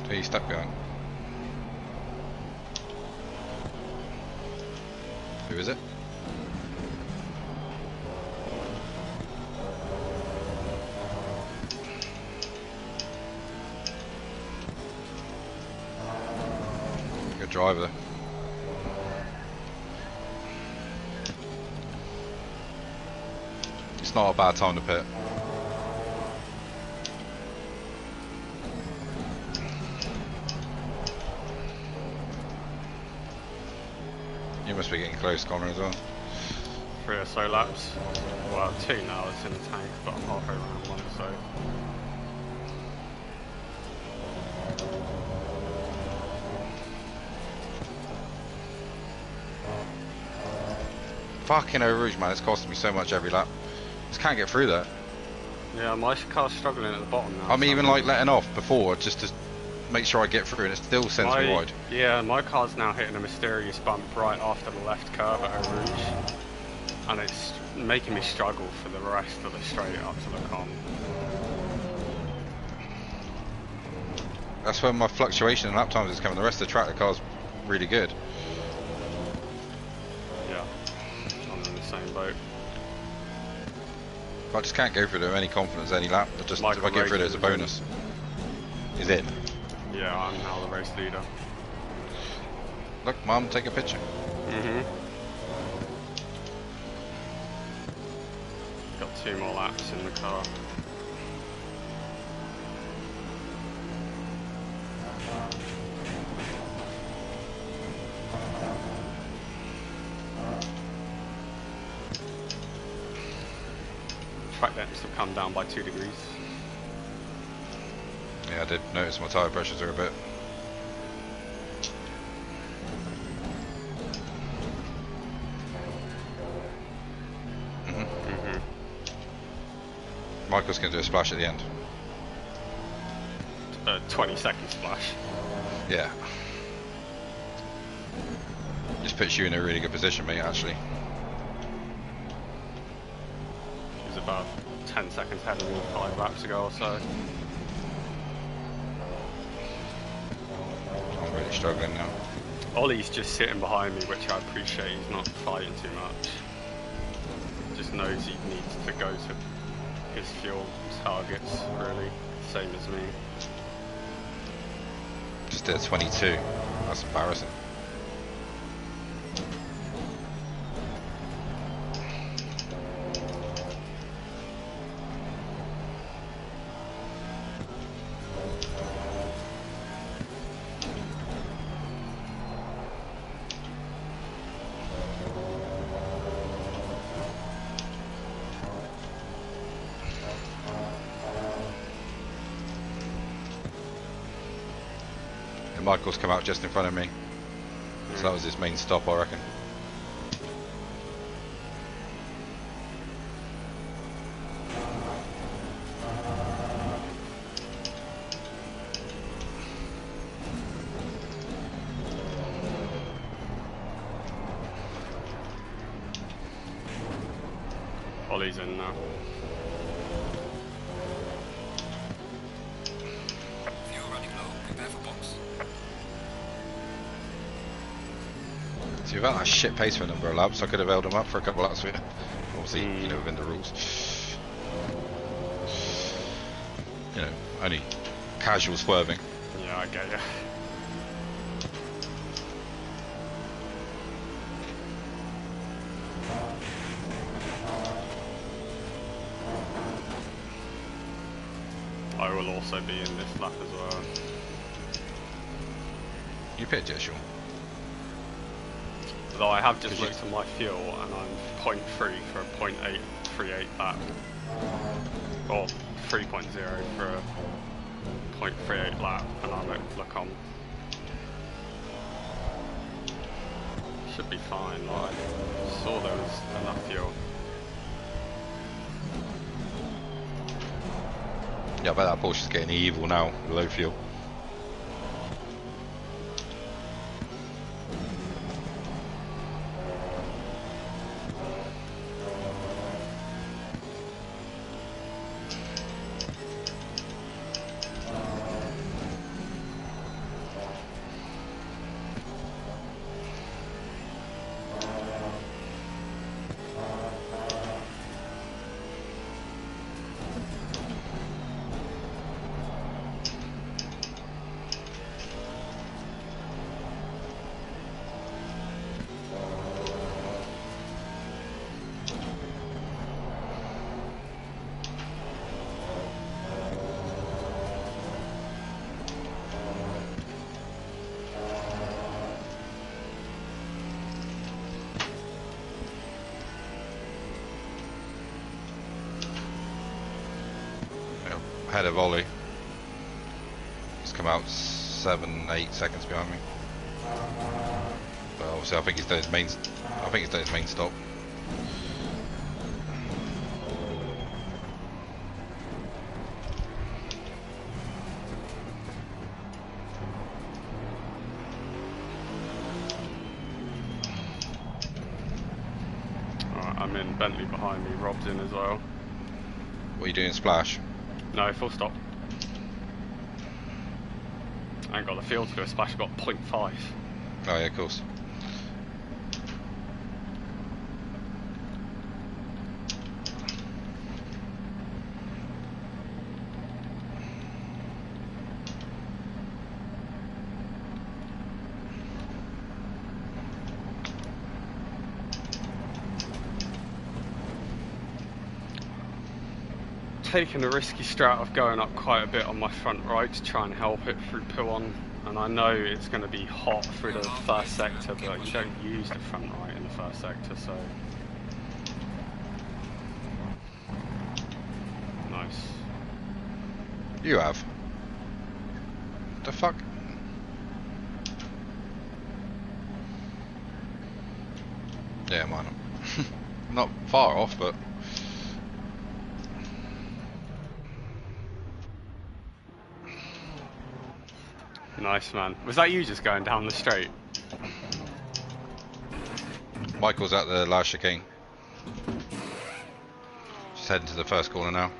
Who you stuck behind? Who is it? Good driver. It's not a bad time to pit. You must be getting close, Connor, as well. 3 or so laps. Well, 2 now, it's in the tank, but I'm halfway around 1, so... Fucking Eau Rouge, man, it's costing me so much every lap. Just can't get through that. Yeah, my car's struggling at the bottom now. I'm even like letting off before just to make sure I get through, and it still sends me wide. Yeah, my car's now hitting a mysterious bump right after the left curve at Eau Rouge, and it's making me struggle for the rest of the straight up to the con. That's when my fluctuation in lap times is coming. The rest of the track, the car's really good. Yeah, I'm in the same boat. I just can't go through it with any confidence any lap. If I get through it as a bonus. Is it? Yeah, I'm now the race leader. Look, Mum, take a picture. Got 2 more laps in the car. Track depths have come down by 2 degrees. Yeah, I did notice my tyre pressures are a bit. Michael's going to do a splash at the end. 20-second splash. Yeah. Just puts you in a really good position, mate, actually. about 10 seconds ahead of me 5 laps ago or so. I'm really struggling now. Ollie's just sitting behind me, which I appreciate. He's not fighting too much. Just knows he needs to go to his fuel targets, really. Same as me. Just did a 22. That's embarrassing. Michael's come out just in front of me, so that was his main stop, I reckon. Ollie's in now. So you've had that shit pace for a number of laps. I could have held him up for a couple of laps for you. Obviously, you know, within the rules. You know, only casual swerving. Yeah, I get you. I will also be in this lap as well. You pitted it, sure. Although I have just looked at my fuel and I'm 0.3 for a 0.838 lap. Or 3.0 for a 0.38 lap, and I look on. Should be fine, like, saw there was enough fuel. Yeah, I bet that Porsche's getting evil now, with low fuel. Ahead of Ollie. He's come out 7-8 seconds behind me. But obviously I think he's done his main stop. Alright, I'm in. Bentley behind me, Rob's in as well. What are you doing, Splash? No, full stop. I ain't got the field to do a splash, I've got 0.5. Oh yeah, of course. Taking a risky strat of going up quite a bit on my front right to try and help it through Puon, and I know it's going to be hot through the first sector, but you don't use the front right in the first sector, so nice. You have? The fuck? Yeah, mine. Not far off, but. Nice, man. Was that you just going down the straight? Michael's at the last chicane. Just heading to the first corner now.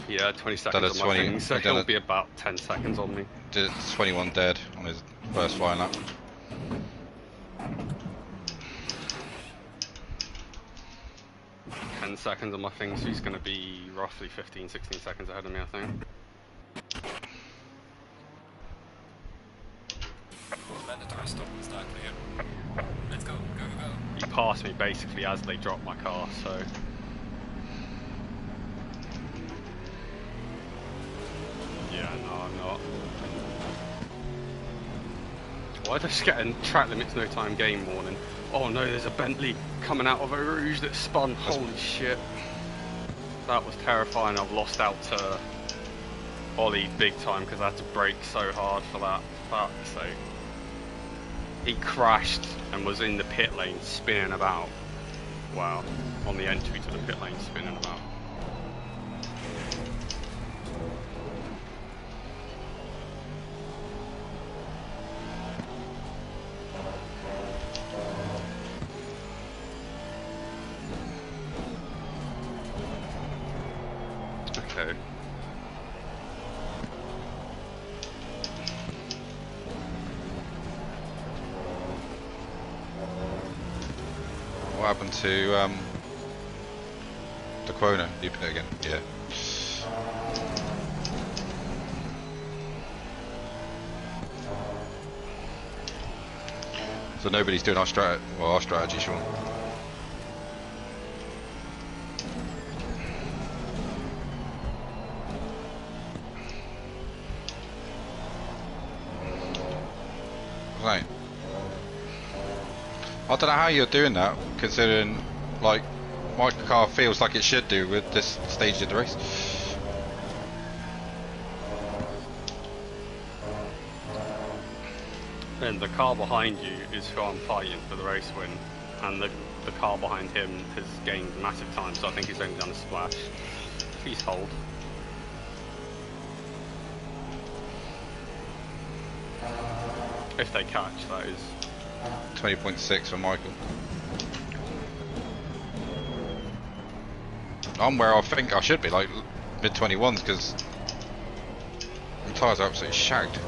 Yeah, 20 seconds on my thing, so he'll be about 10 seconds on me. Did 21 dead on his first flying lap. Seconds on my thing, so he's going to be roughly 15-16 seconds ahead of me, I think. Mandatory stop and start clear. Let's go, go, go, go. He passed me basically as they dropped my car, so... Yeah, no, I'm not. Why did I just get a track limits no time game warning? Oh no, there's a Bentley coming out of a Rouge that spun. Holy shit. That was terrifying. I've lost out to Ollie big time because I had to brake so hard for that. Fuck's sake. He crashed and was in the pit lane spinning about. Wow. On the entry to the pit lane spinning about. Okay. What happened to the Quona? You put it again? Yeah. So nobody's doing our strategy, Sean. Right. I don't know how you're doing that, considering like my car feels like it should do with this stage of the race. And the car behind you is who I'm fighting for the race win, and the car behind him has gained massive time, so I think he's only done a splash. Please hold. If they catch, that is. 20.6 for Michael. I'm where I think I should be, like mid-21s, because the tyres are absolutely shagged.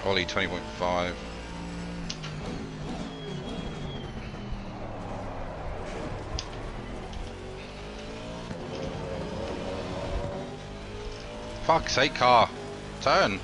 Ollie 20.5. Fuck's sake, car. Turn.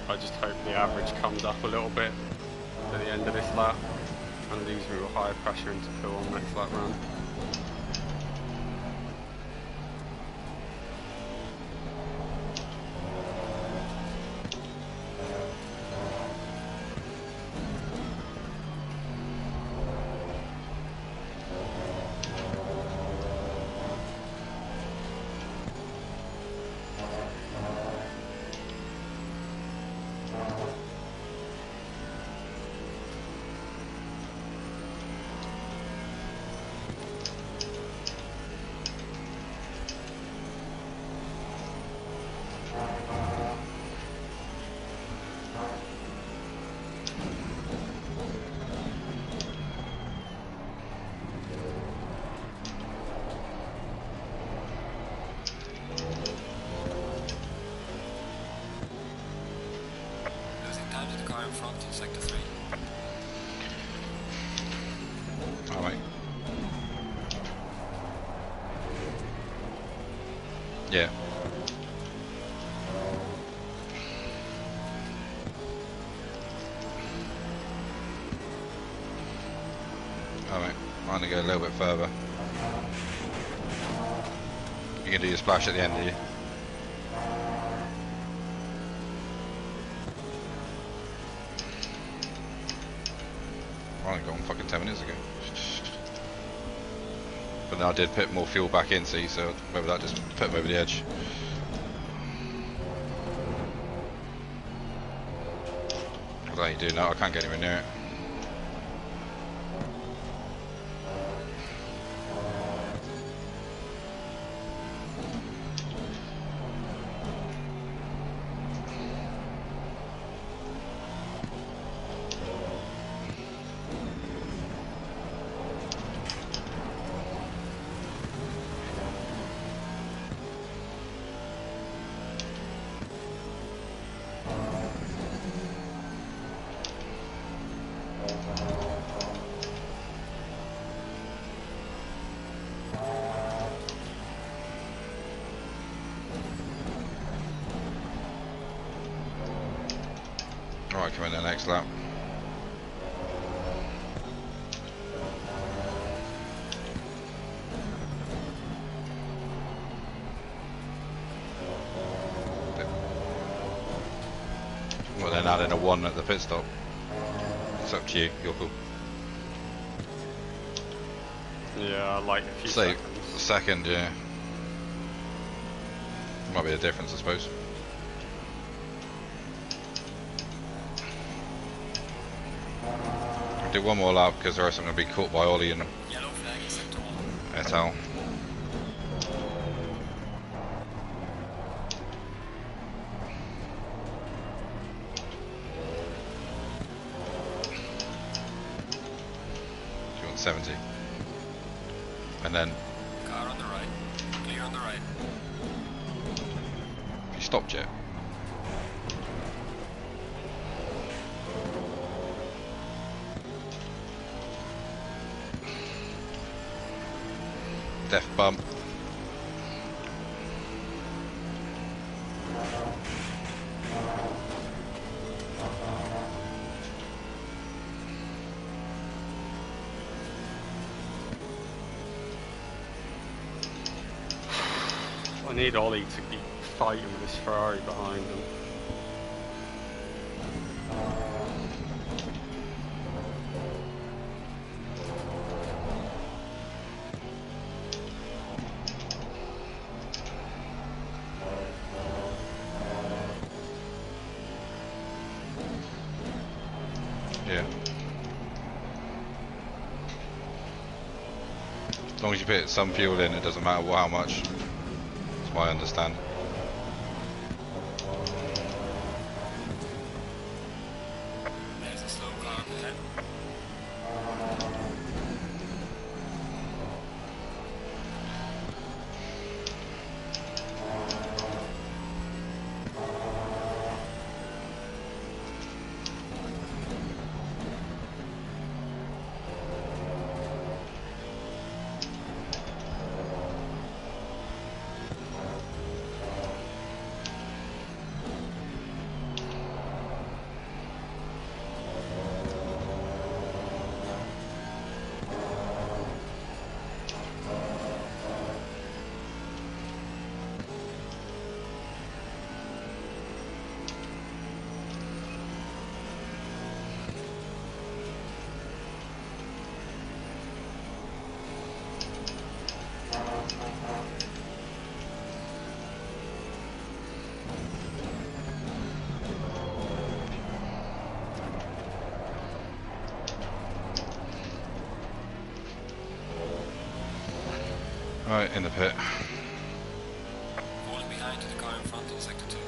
I just hope the average comes up a little bit at the end of this lap and leaves me with higher pressure into Phil on the next lap round. in front in sector 3. Alright. Yeah. Alright, I'm gonna go a little bit further. You can do your splash at the end, are you? I only got on fucking 10 minutes ago. But then I did put more fuel back in, see, so maybe that just put him over the edge. I don't know how you do now, I can't get anywhere near it. Alright, come in the next lap. Well, then adding a 1 at the pit stop. It's up to you, you're cool. Yeah, like a few Say, seconds. a second, yeah. Might be the difference, I suppose. Do one more lap because there are some going to be caught by Ollie and Yellow flag in sector 1. et al. You want 70. And then Car on the right. Clear on the right. you stopped yet? Def bump. I need Ollie to keep fighting with this Ferrari behind him. Yeah. As long as you put some fuel in, it doesn't matter how much. That's what I understand. There's a slow car up ahead. Right, in the pit. Falling behind to the car in front in sector 2.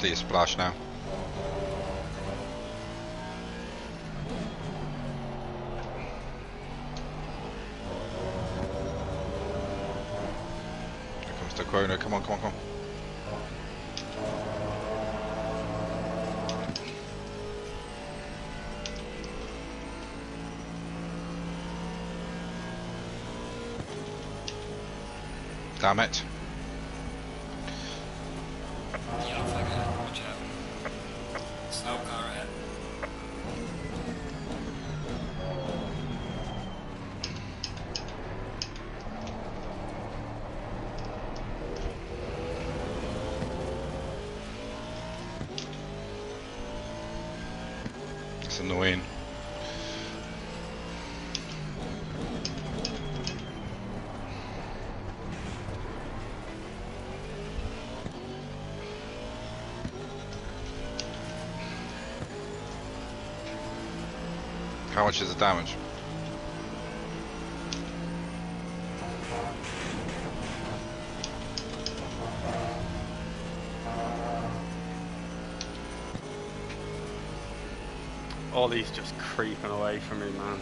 after your splash now. Here comes the Chrono. Come on, come on, come on. Damn it. Yellow flag ahead, watch out. Snow car ahead. It's annoying. How much is the damage? Ollie's just creeping away from me, man.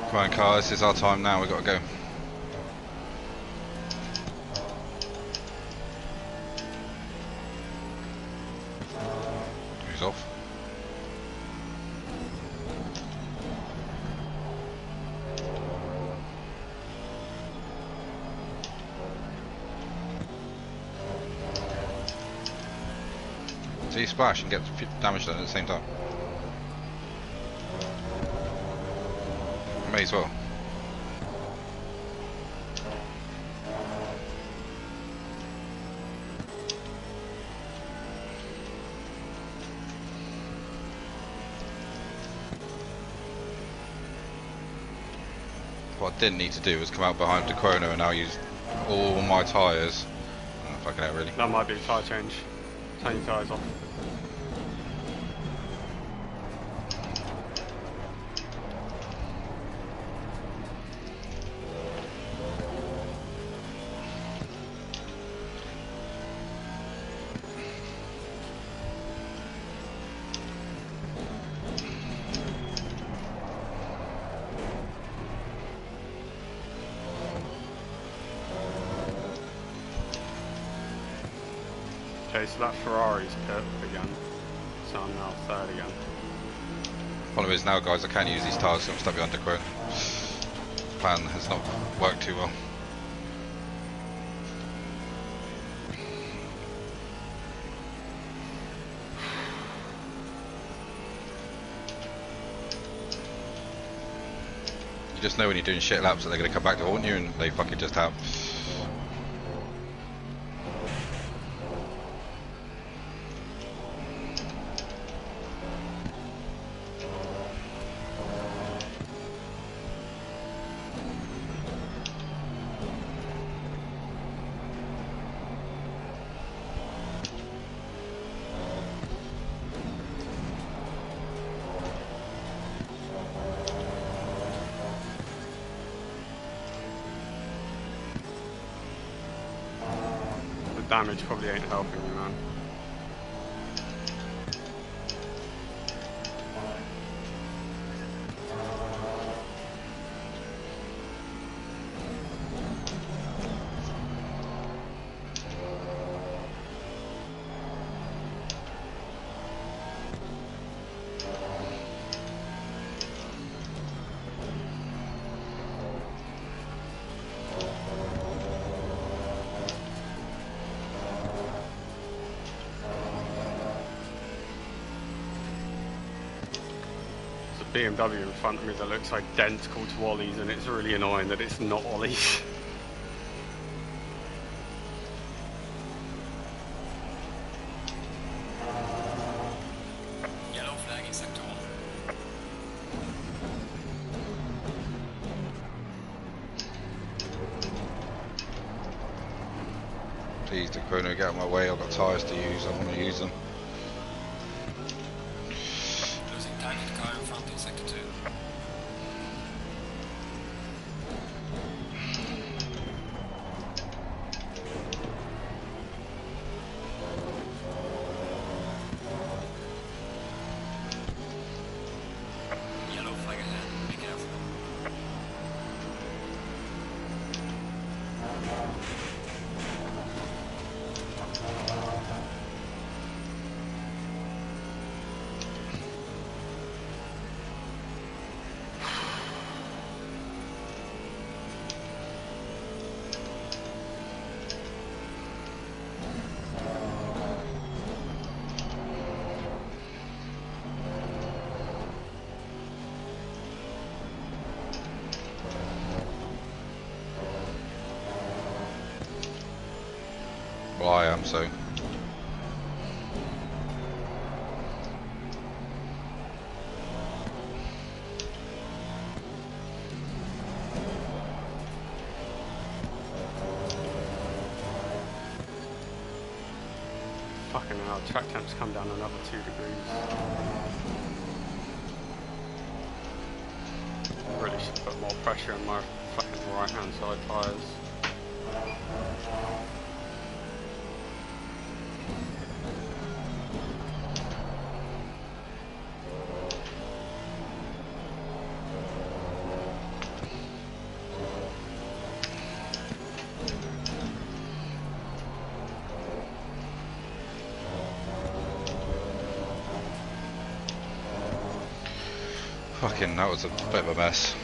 Come on, car, this is our time now, we've got to go. Who's off? So you splash and get damage done at the same time. May as well. What I didn't need to do was come out behind the Chrono and now use all my tyres. I don't know if I can out really. That might be a tyre change. Turn your tyres off. Okay, so that Ferrari's pit again, so I'm now third again. Problem is now, guys, I can't use these tyres, so I'm stuck behind the Chrono. Plan has not worked too well. You just know when you're doing shit laps that they're going to come back to haunt you, and they fucking just have. Damage probably ain't helping me, man. BMW in front of me that looks identical to Ollie's, and it's really annoying that it's not Ollie's. Yellow flag in sector 1. Please, the chrono, get out of my way. I've got tyres to use. I want to use them. Losing time in car in front in sector 2. Yellow flag ahead, be careful. Well, I am, so. Fucking hell, track temp's come down another 2 degrees. Really should put more pressure on my fucking right hand side tyres. Fucking, that was a bit of a mess.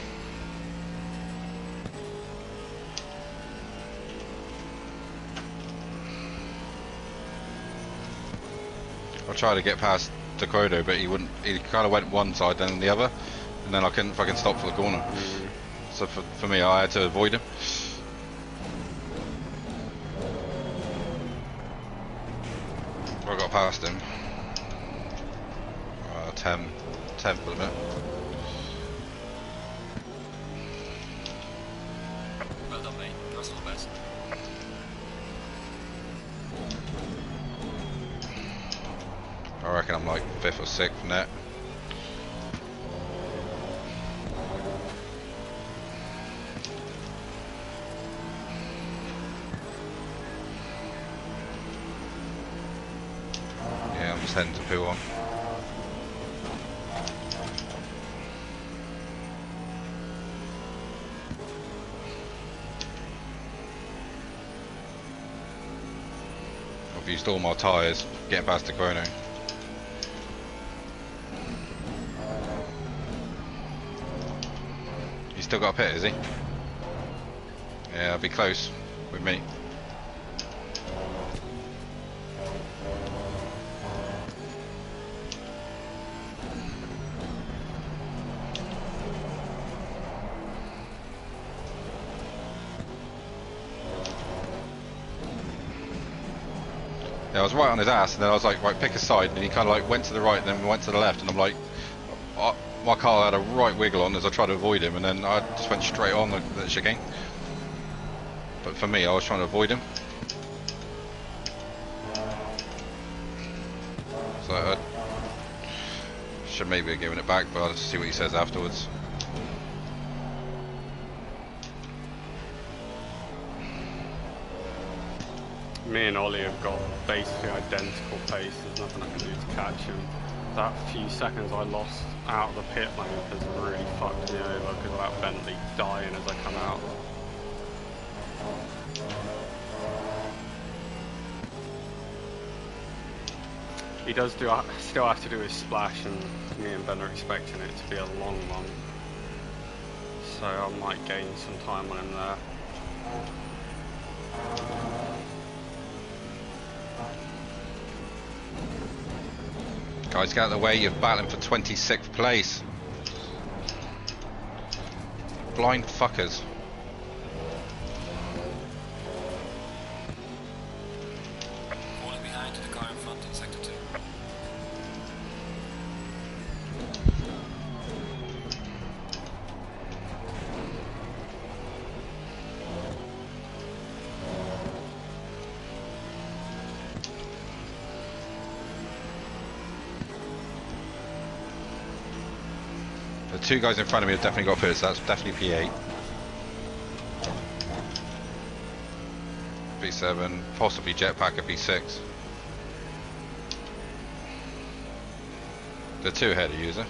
I tried to get past Dakota, but he wouldn't. He kind of went one side, then the other, and then I couldn't fucking stop for the corner. So for me, I had to avoid him. I got past him. 10 for the minute. Well done, mate. Personal best. I reckon I'm like 5th or 6th net. Yeah, I'm just heading to P1. I've used all my tyres getting past the chrono. He's still got a pit, is he? Yeah, I'll be close with me. Yeah, I was right on his ass, and then I was like, right, pick a side, and he kind of like went to the right, and then went to the left, and I'm like, my car had a right wiggle on as I tried to avoid him, and then I just went straight on the chicane. But for me, I was trying to avoid him. So I should maybe have given it back, but I'll just see what he says afterwards. Me and Ollie have got basically identical pace. There's nothing I can do to catch him. That few seconds I lost out of the pit lane has really fucked me over because of that Bentley dying as I come out. He does still have to do his splash, and me and Ben are expecting it to be a long one. So I might gain some time on him there. Guys, get out of the way, you're battling for 26th place. Blind fuckers. Falling behind to the car in front in sector 2. The two guys in front of me have definitely got pits, so that's definitely P8. P7, possibly Jetpack at P6. The two ahead of user.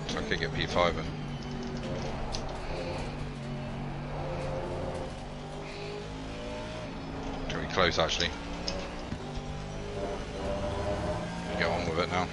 So I could get P5 in. Pretty close actually. Get on with it now.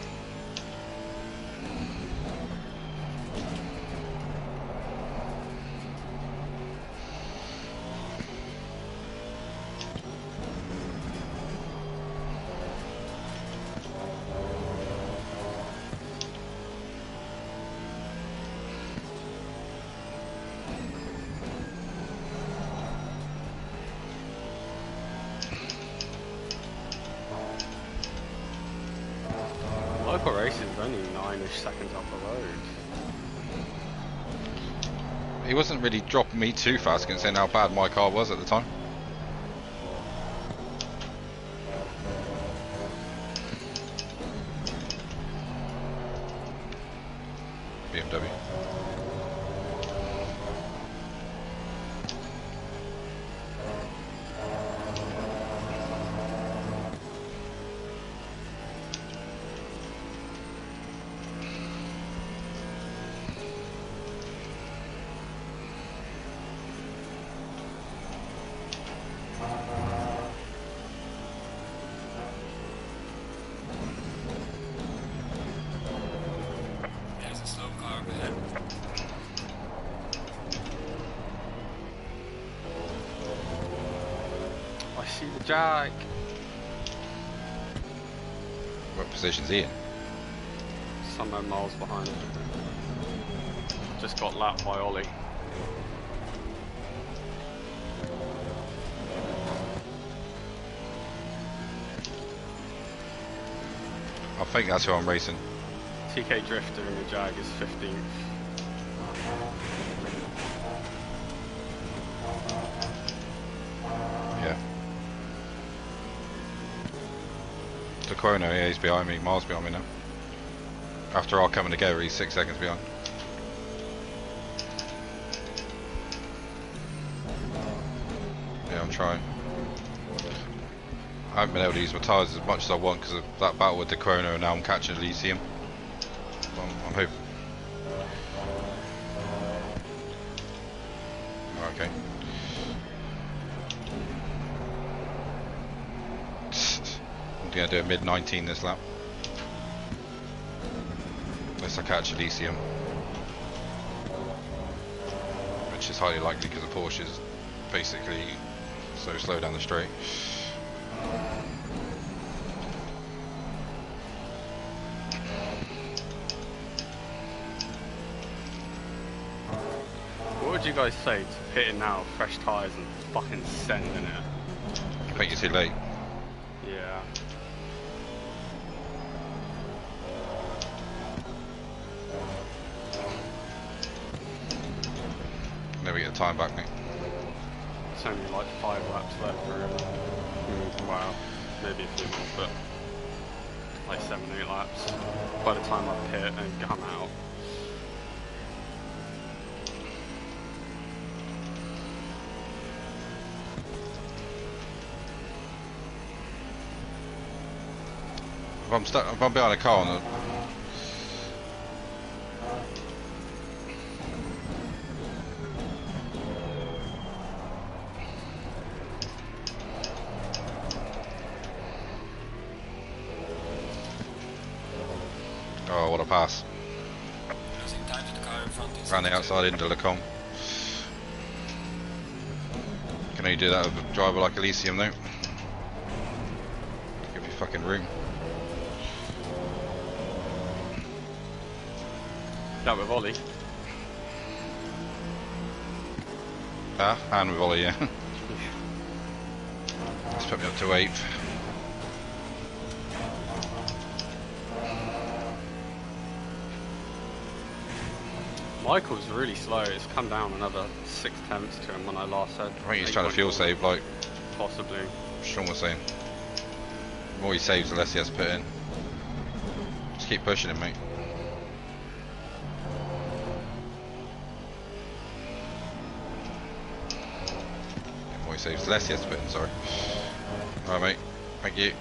Local race is only 9-ish seconds up the road. He wasn't really dropping me too fast considering how bad my car was at the time. BMW. There's a slow car up ahead. I see the Jag. What position's he in? Somewhere miles behind him. Just got lapped by Ollie. I think that's who I'm racing. TK Drifter in the Jag is 15th. Yeah. The Chrono, yeah, he's behind me, miles behind me now. After all coming together, he's 6 seconds behind. Yeah, I'm trying. I haven't been able to use my tyres as much as I want because of that battle with the Chrono, and now I'm catching Elysium. I'm hoping. Okay. I'm going to do a mid-19 this lap. Unless I catch Elysium. Which is highly likely because the Porsche is basically so slow down the straight. What would you guys say to pitting now, fresh tyres and fucking sending it? I think you're too late. Yeah. Never get the time back, mate. It's only like 5 laps left, really. Wow, maybe a few more, but like 7-8 laps by the time I pit and come out. If I'm behind a car on the... Oh, what a pass. Losing time to the car in front in Ran the sector outside into Lecombe. Can only do that with a driver like Elysium though. Give you fucking room. That with Ollie. And with Ollie, yeah. Let's put me up to 8th. Michael's really slow. It's come down another 6 tenths to him when I last said. I think he's trying to fuel save, like possibly. Sean was saying. The more he saves, the less he has to put in. Just keep pushing him, mate. The more he saves, the less he has to put in, sorry. Alright, mate. Thank you.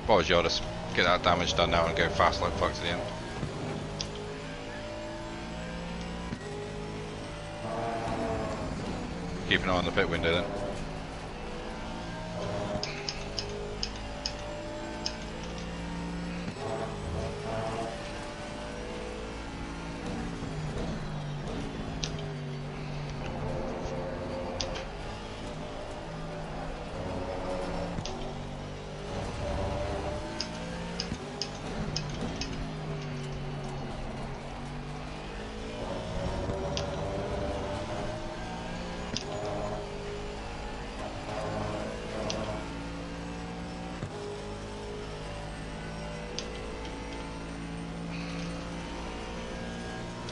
Apology, I'll just get that damage done now and go fast like fuck to the end. Keep an eye on the pit window then.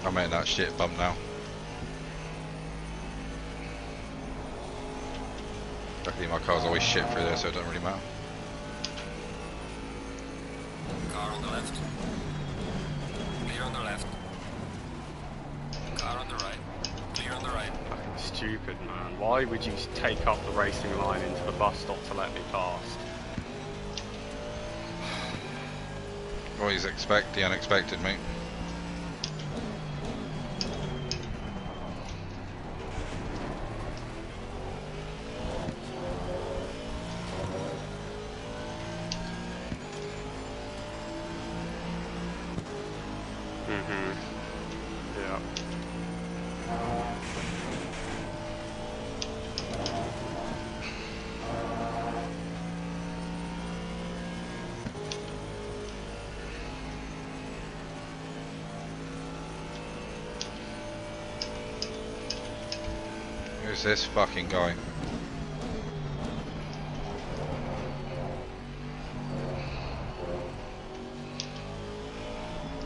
I'm in that shit bump now. Luckily my car's always shit through there, so it doesn't really matter. Car on the left. Clear on the left. Car on the right. Clear on the right. Fucking stupid, man. Why would you take up the racing line into the bus stop to let me past? Always expect the unexpected, mate. Yeah. Who's this fucking guy?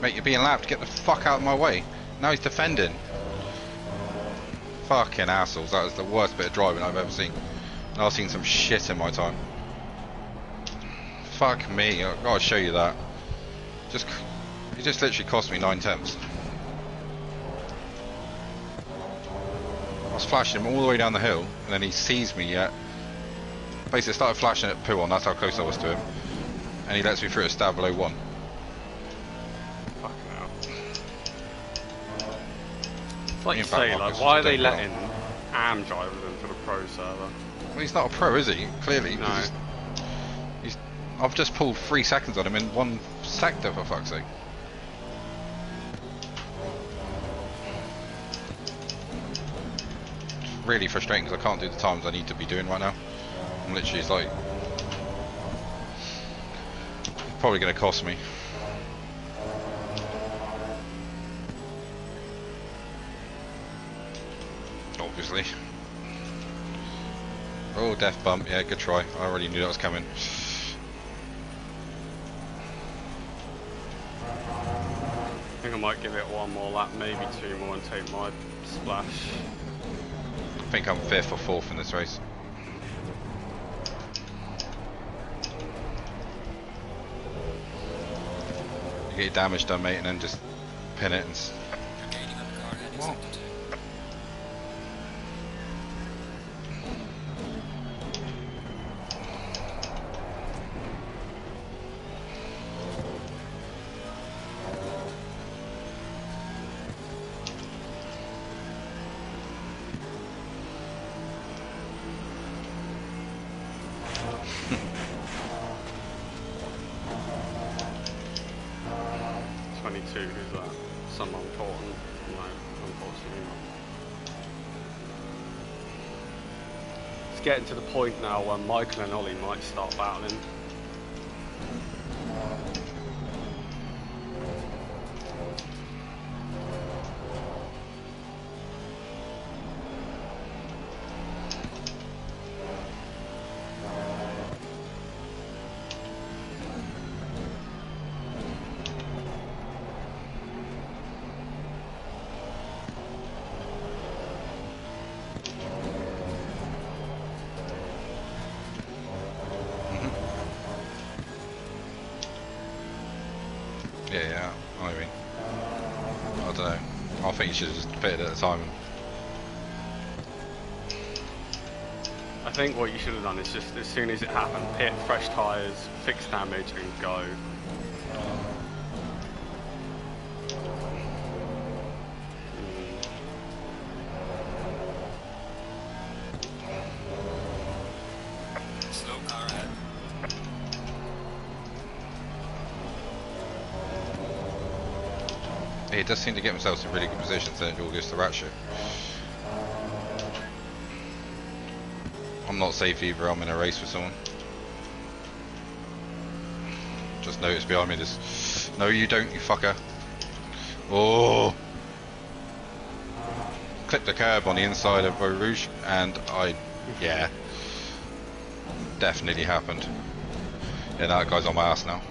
Mate, you're being lapped. Get the fuck out of my way. Now he's defending. Fucking assholes. That was the worst bit of driving I've ever seen. And I've seen some shit in my time. Fuck me. I've got to show you that. It just literally cost me 9 tenths. I was flashing him all the way down the hill, and then he sees me yet. Basically started flashing at poo on, that's how close I was to him. And he lets me through a stab below 1. Like you say, like, why are they letting AM drivers into the pro server? Well, he's not a pro, is he? Clearly. No. I've just pulled 3 seconds on him in 1 sector, for fuck's sake. It's really frustrating because I can't do the times I need to be doing right now. I'm literally, it's like, probably going to cost me. Obviously. Oh, death bump. Yeah, good try. I already knew that was coming. I think I might give it 1 more lap, maybe 2 more, and take my splash. I think I'm 5th or 4th in this race. You get your damage done, mate, and then just pin it and... What? Who's that? Someone important? No, unfortunately not. getting to the point now where Michael and Ollie might start battling. Yeah, I mean, I don't know. I think you should have just pitted at the time. I think what you should have done is just, as soon as it happened, pit fresh tyres, fix damage, and go. Slow car ahead. He does seem to get himself in really good position to all this to rat shit. I'm not safe either, I'm in a race with someone. Just notice behind me this. No you don't, you fucker. Oh! Clipped the curb on the inside of Eau Rouge and yeah. Definitely happened. Yeah, that guy's on my ass now.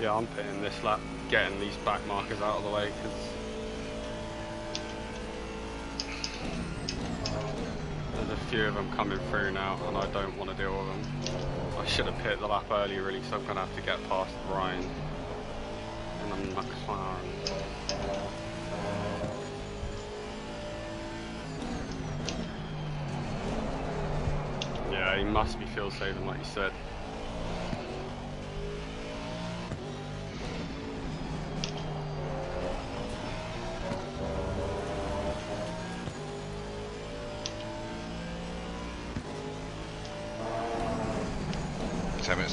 'Cause yeah, I'm pitting this lap, getting these back markers out of the way because there's a few of them coming through now and I don't want to deal with them. I should have pit the lap earlier really, so I'm going to have to get past Ryan and then McLaren. Yeah, he must be field saving like you said.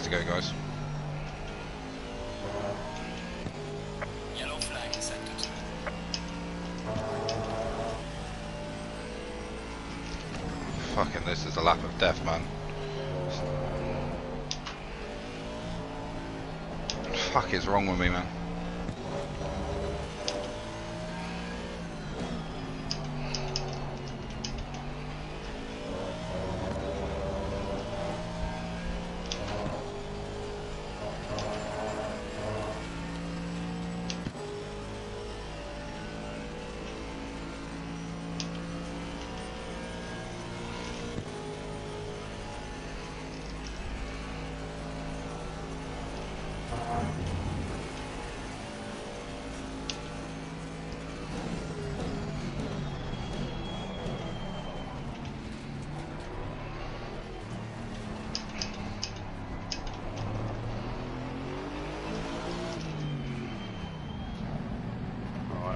To go, guys. Yellow flag in sector 2. Fucking this is a lap of death, man. Fuck is wrong with me, man?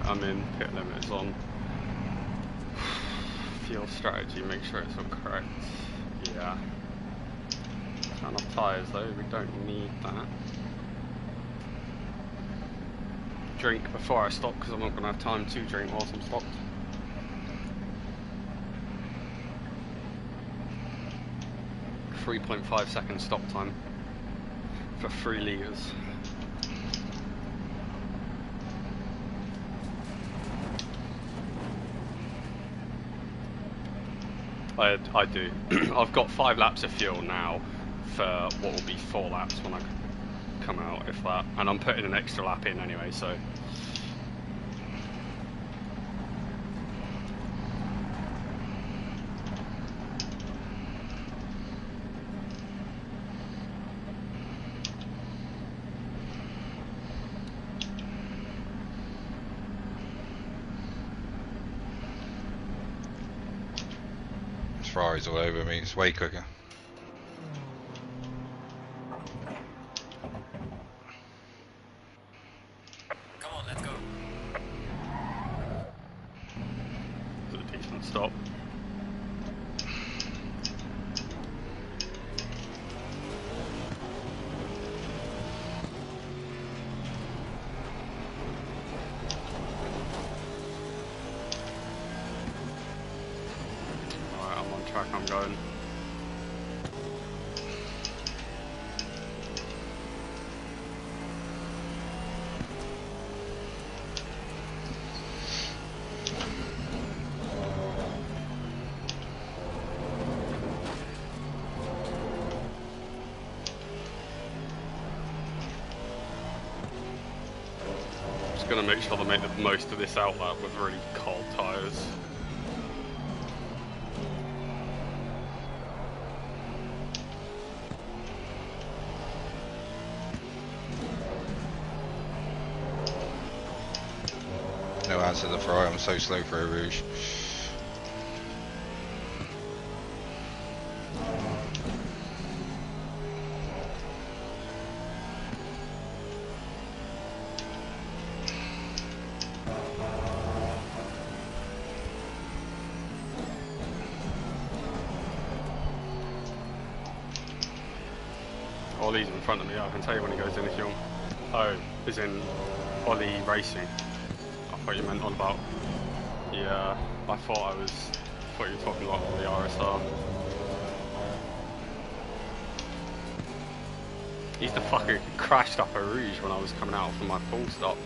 I'm in, pit limit is on. Fuel strategy, make sure it's all correct. Yeah. Not enough tyres though, we don't need that. Drink before I stop because I'm not going to have time to drink whilst I'm stopped. .5 second stop time for 3 litres. I do. I've got 5 laps of fuel now for what will be 4 laps when I come out, if that. And I'm putting an extra lap in anyway, so. Ferrari's all over me. It's way quicker. Come on, let's go. It's a decent stop. Track I'm going. Just gonna make sure they make the most of this outlap with really cold tyres. No answer to the Ferrari, I'm so slow for a Rouge. Ollie's in front of me, I can tell you when he goes in if you want. Oh, is in Ollie Racing. I thought you meant on about. Yeah, I thought you were talking about the RSR. He's the fucker who crashed up a Rouge when I was coming out from my full stop.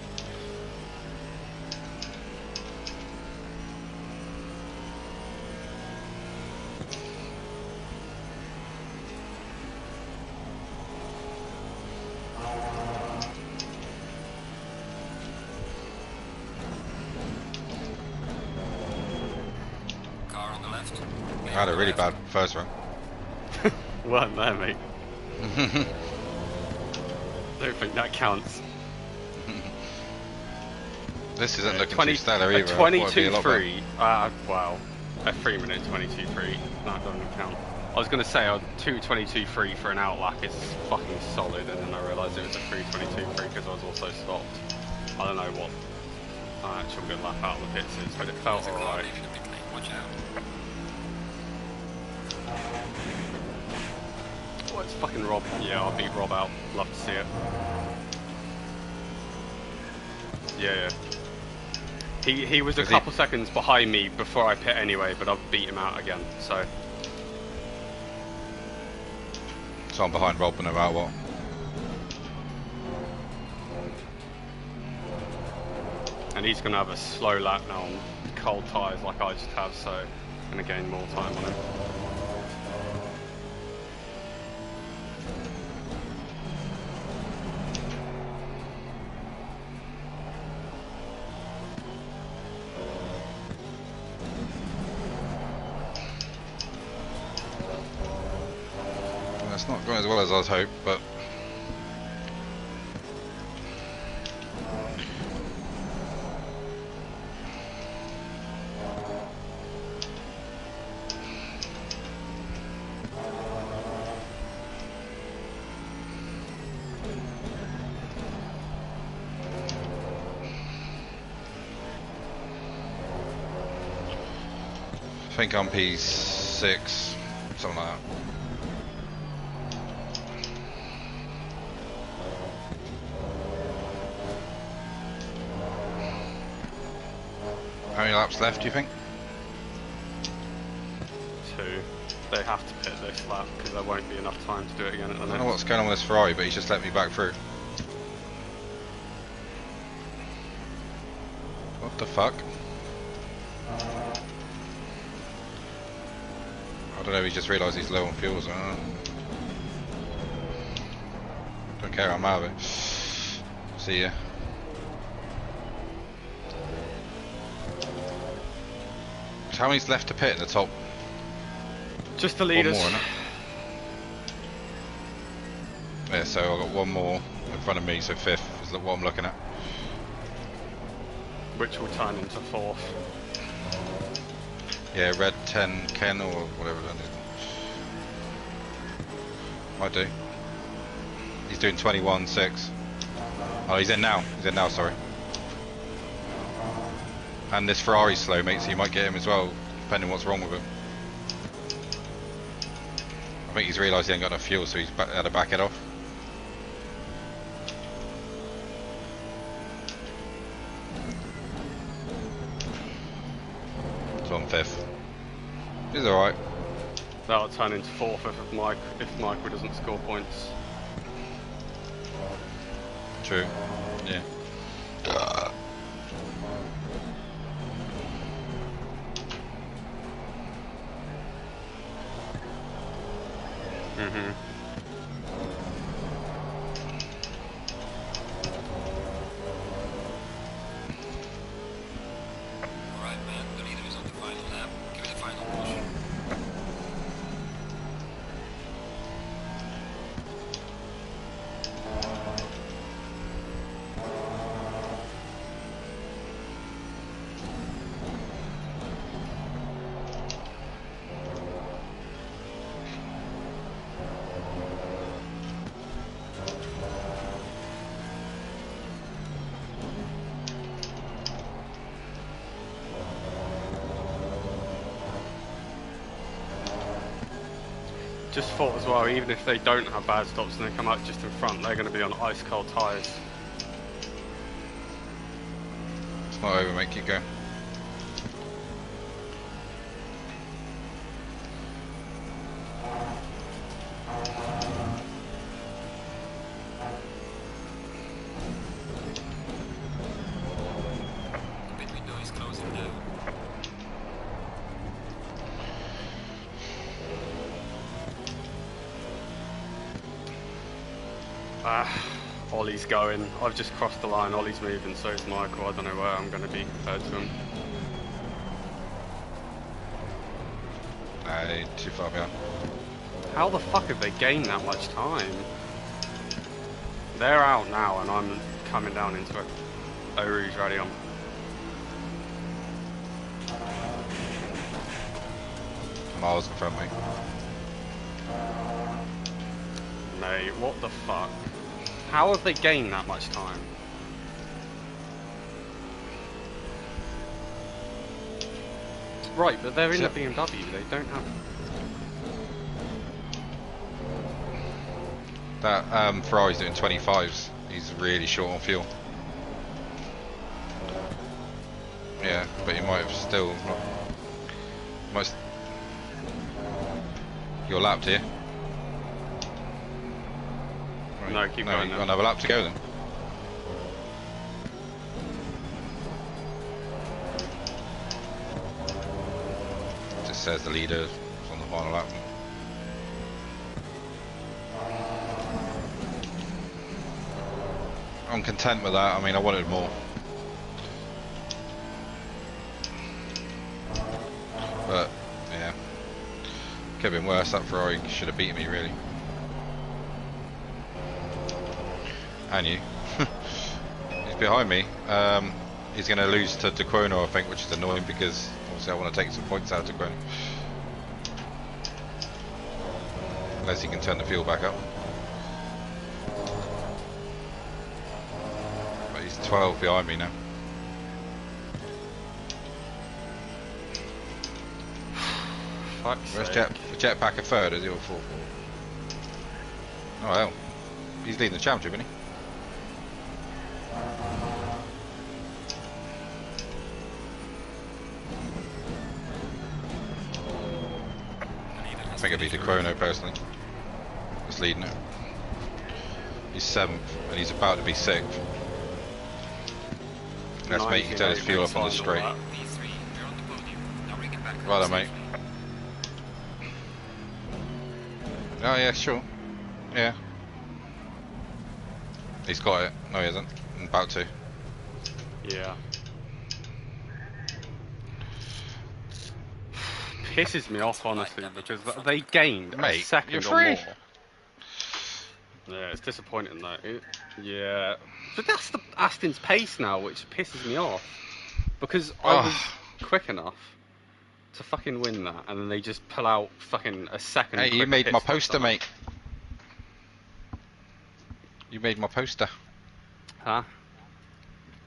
I had a really bad first run. Weren't there, mate. Don't think that counts. This isn't looking too stellar either. 22.3. Wow. A 3 minute 22.3. That doesn't count. I was going to say a 2.22.3 for an outlap is fucking solid, and then I realised it was a 3.22.3 because I was also stopped. I don't know what actual good lap out of the pits is, but it felt alright. Watch out. Oh, it's fucking Rob. Yeah, I'll beat Rob out. Love to see it. Yeah. He was a couple seconds behind me before I pit anyway, but I've beat him out again, so. So I'm behind Rob no matter what. And he's going to have a slow lap now on cold tyres like I just have, so I'm going to gain more time on him. It's not going as well as I was hoped, but I think I'm P6, something like that. How many laps left, do you think? 2. They have to pit this lap because there won't be enough time to do it again at the I next. don't know what's going on with this Ferrari, but he's just let me back through. What the fuck? I don't know, he just realised he's low on fuel, so I don't know. Don't care, I'm out of it. See ya. How many's left to pit in the top? Just the leaders. One more, innit? Yeah, so I've got one more in front of me, so 5th is what I'm looking at. Which will turn into 4th. Yeah, red 10 Ken or whatever that is. Might do. He's doing 21.6. Oh, he's in now. He's in now, sorry. And this Ferrari's slow, mate, so you might get him as well, depending what's wrong with it. I think he's realised he ain't got enough fuel, so he's had to back it off. It's on 5th. He's alright. That'll turn into 4th if Michael doesn't score points. True. Yeah. Mm-hmm. Alright, man. The leader is on the final lap. Give it a final push. Just thought as well, even if they don't have bad stops and they come out just in front, they're going to be on ice cold tyres. It's not over, mate, keep going. Pit window is closing now. Ollie's going. I've just crossed the line. Ollie's moving, so is Michael. I don't know where I'm going to be compared to him. Too far behind. How the fuck have they gained that much time? They're out now, and I'm coming down into it. Eau Rouge ready on. Miles in front of me. Mate, what the fuck? How have they gained that much time? Right, but they're in a BMW, they don't have... That Ferrari's doing 25s. He's really short on fuel. Yeah, but he might have still not... You're lapped here. Right. No, keep going. You've got another lap to go then. Just says the leader is on the final lap. I'm content with that. I mean, I wanted more. But, yeah. Could have been worse. That Ferrari should have beaten me, really. And you. He's behind me. He's going to lose to Quono, I think, which is annoying because obviously I want to take some points out of Quono. Unless he can turn the fuel back up. But he's 12 behind me now. Where's Jetpack a third? Is he or fourth? Oh hell. He's leading the championship, isn't he? I think it'd be DeQuono personally. That's leading it. He's 7th and he's about to be 6th. Let's make you turn his fuel up on the straight. Righto, mate. Oh yeah, sure. Yeah. He's got it. No, he hasn't. I'm about to. Yeah. Pisses me off, honestly, because they gained a second or more. Yeah, it's disappointing though. Yeah. But that's the Aston's pace now, which pisses me off. Because I was quick enough to fucking win that, and then they just pull out fucking a second. Hey, you made my poster, mate. You made my poster. Huh?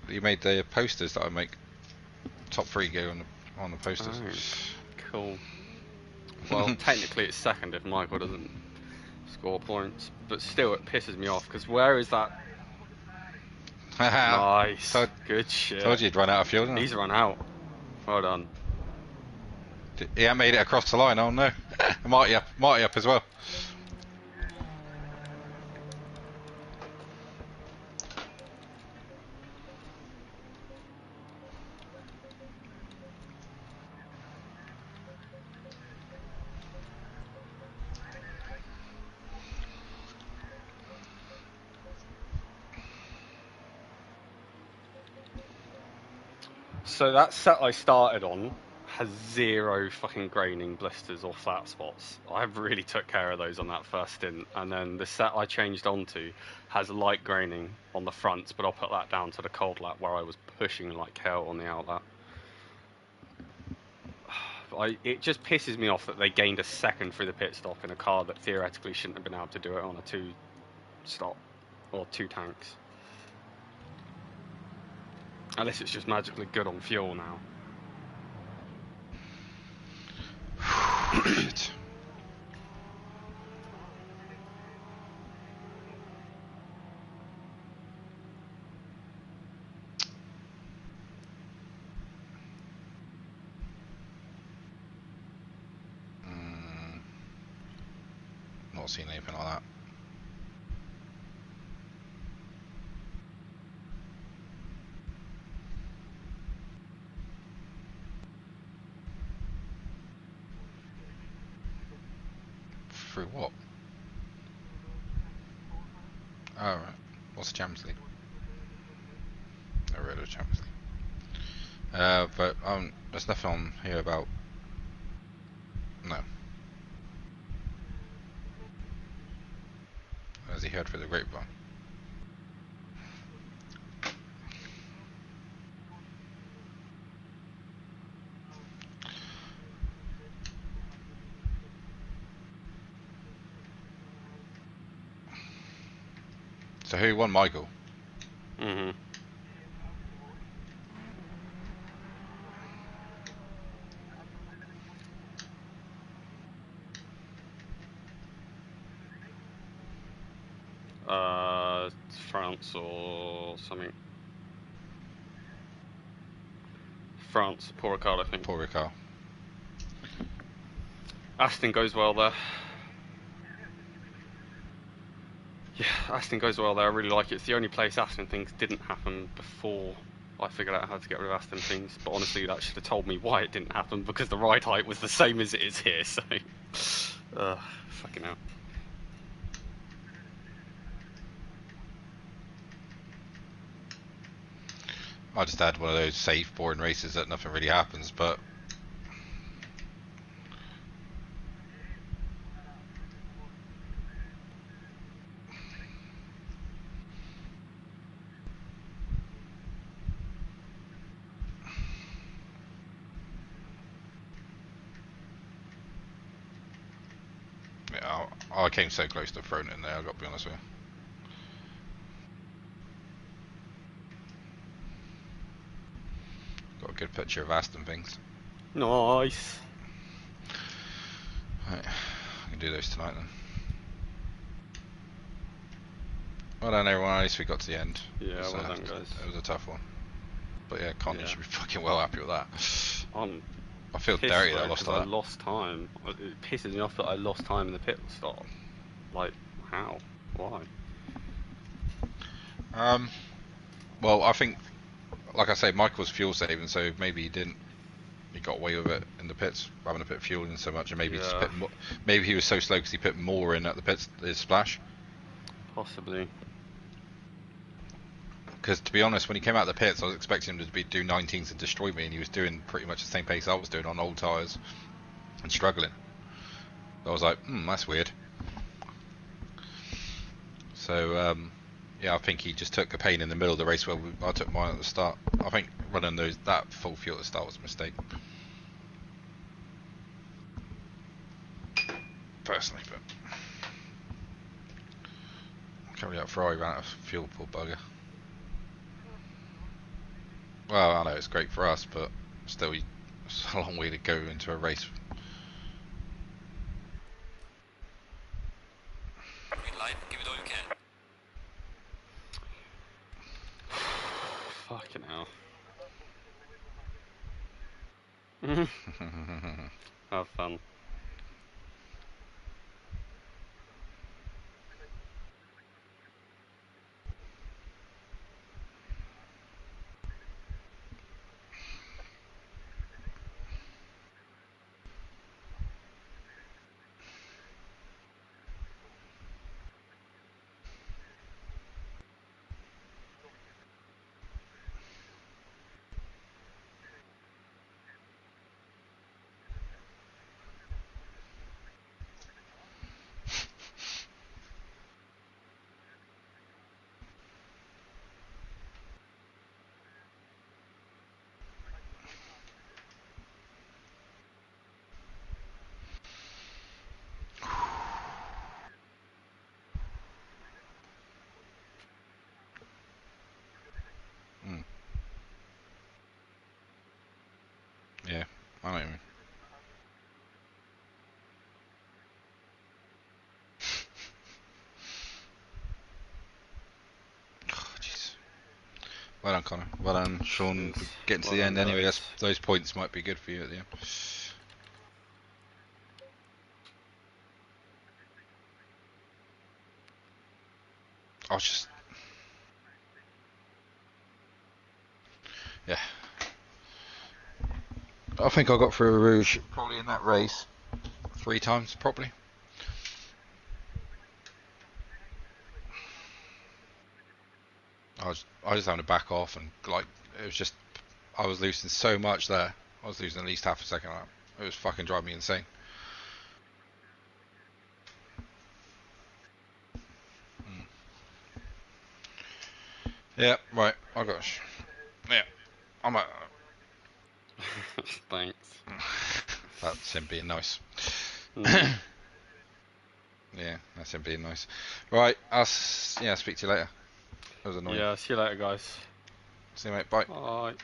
You made the posters that I make. Top 3 go on the posters. Oh, cool. Well, technically it's second if Michael doesn't score points, but still it pisses me off because where is that? Nice. Good shit. Told you he'd run out of fuel, didn't I? He's run out. Well done. Yeah, made it across the line. Oh no. Marty up as well. So that set I started on has 0 fucking graining, blisters or flat spots. I really took care of those on that first stint, and then the set I changed onto has light graining on the fronts, but I'll put that down to the cold lap where I was pushing like hell on the outlet. It just pisses me off that they gained a second through the pit stop in a car that theoretically shouldn't have been able to do it on a 2-stop or 2 tanks. Unless it's just magically good on fuel now. Not seen anything like that. Through what? Oh, right. What's the Champions League? I read the Champions League. But there's nothing on here about. No. Has he heard through the grapevine? So who won, Michael? Mm-hmm. France or something. France, Paul Ricard, I think. Paul Ricard. Aston goes well there. Yeah, Aston goes well there. I really like it. It's the only place Aston things didn't happen before I figured out how to get rid of Aston things. But honestly, that should have told me why it didn't happen, because the ride height was the same as it is here. So, fucking hell. I just had one of those safe, boring races that nothing really happens, but yeah, I came so close to throwing it in there, I've got to be honest with you. Got a good picture of Aston things. Nice. Right, I can do those tonight then. Well done everyone, at least we got to the end. Yeah, well done guys. It was a tough one. But yeah, Connie should be fucking well happy with that. I feel pissed dirty that I lost that. I lost time. It pisses me off that I lost time in the pit stop. Like, how? Why? Well, I think, like I say, Michael was fuel saving, so maybe he got away with it in the pits, having a bit of fuel in so much, and maybe just put more, maybe he was so slow because he put more in at the pits, his splash. Possibly. Because to be honest, when he came out of the pits, I was expecting him to do 19s and destroy me, and he was doing pretty much the same pace I was doing on old tyres and struggling. I was like, that's weird. So yeah, I think he just took a pain in the middle of the race where I took mine at the start. I think running that full fuel at the start was a mistake. Can't believe that Ferrari ran out of fuel, poor bugger. Well, I know it's great for us, but still, it's a long way to go into a race. Green light, give it all you can. Fucking hell. Have fun. Yeah, I know what you mean. Oh, jeez. Well done, Connor. Well done, Sean. We're getting to the end anyway. Those points might be good for you at the end. I was just... Yeah. I think I got through a Rouge probably in that race 3 times, probably. I was having to back off, and like it was just I was losing so much there. I was losing at least half a second lap. It was fucking driving me insane. Yeah, right. I got. Yeah, I'm out. Thanks. That's him being nice. Mm. Yeah, that's him being nice. Right, I'll speak to you later. That was annoying. Yeah, see you later, guys. See you, mate. Bye. Bye.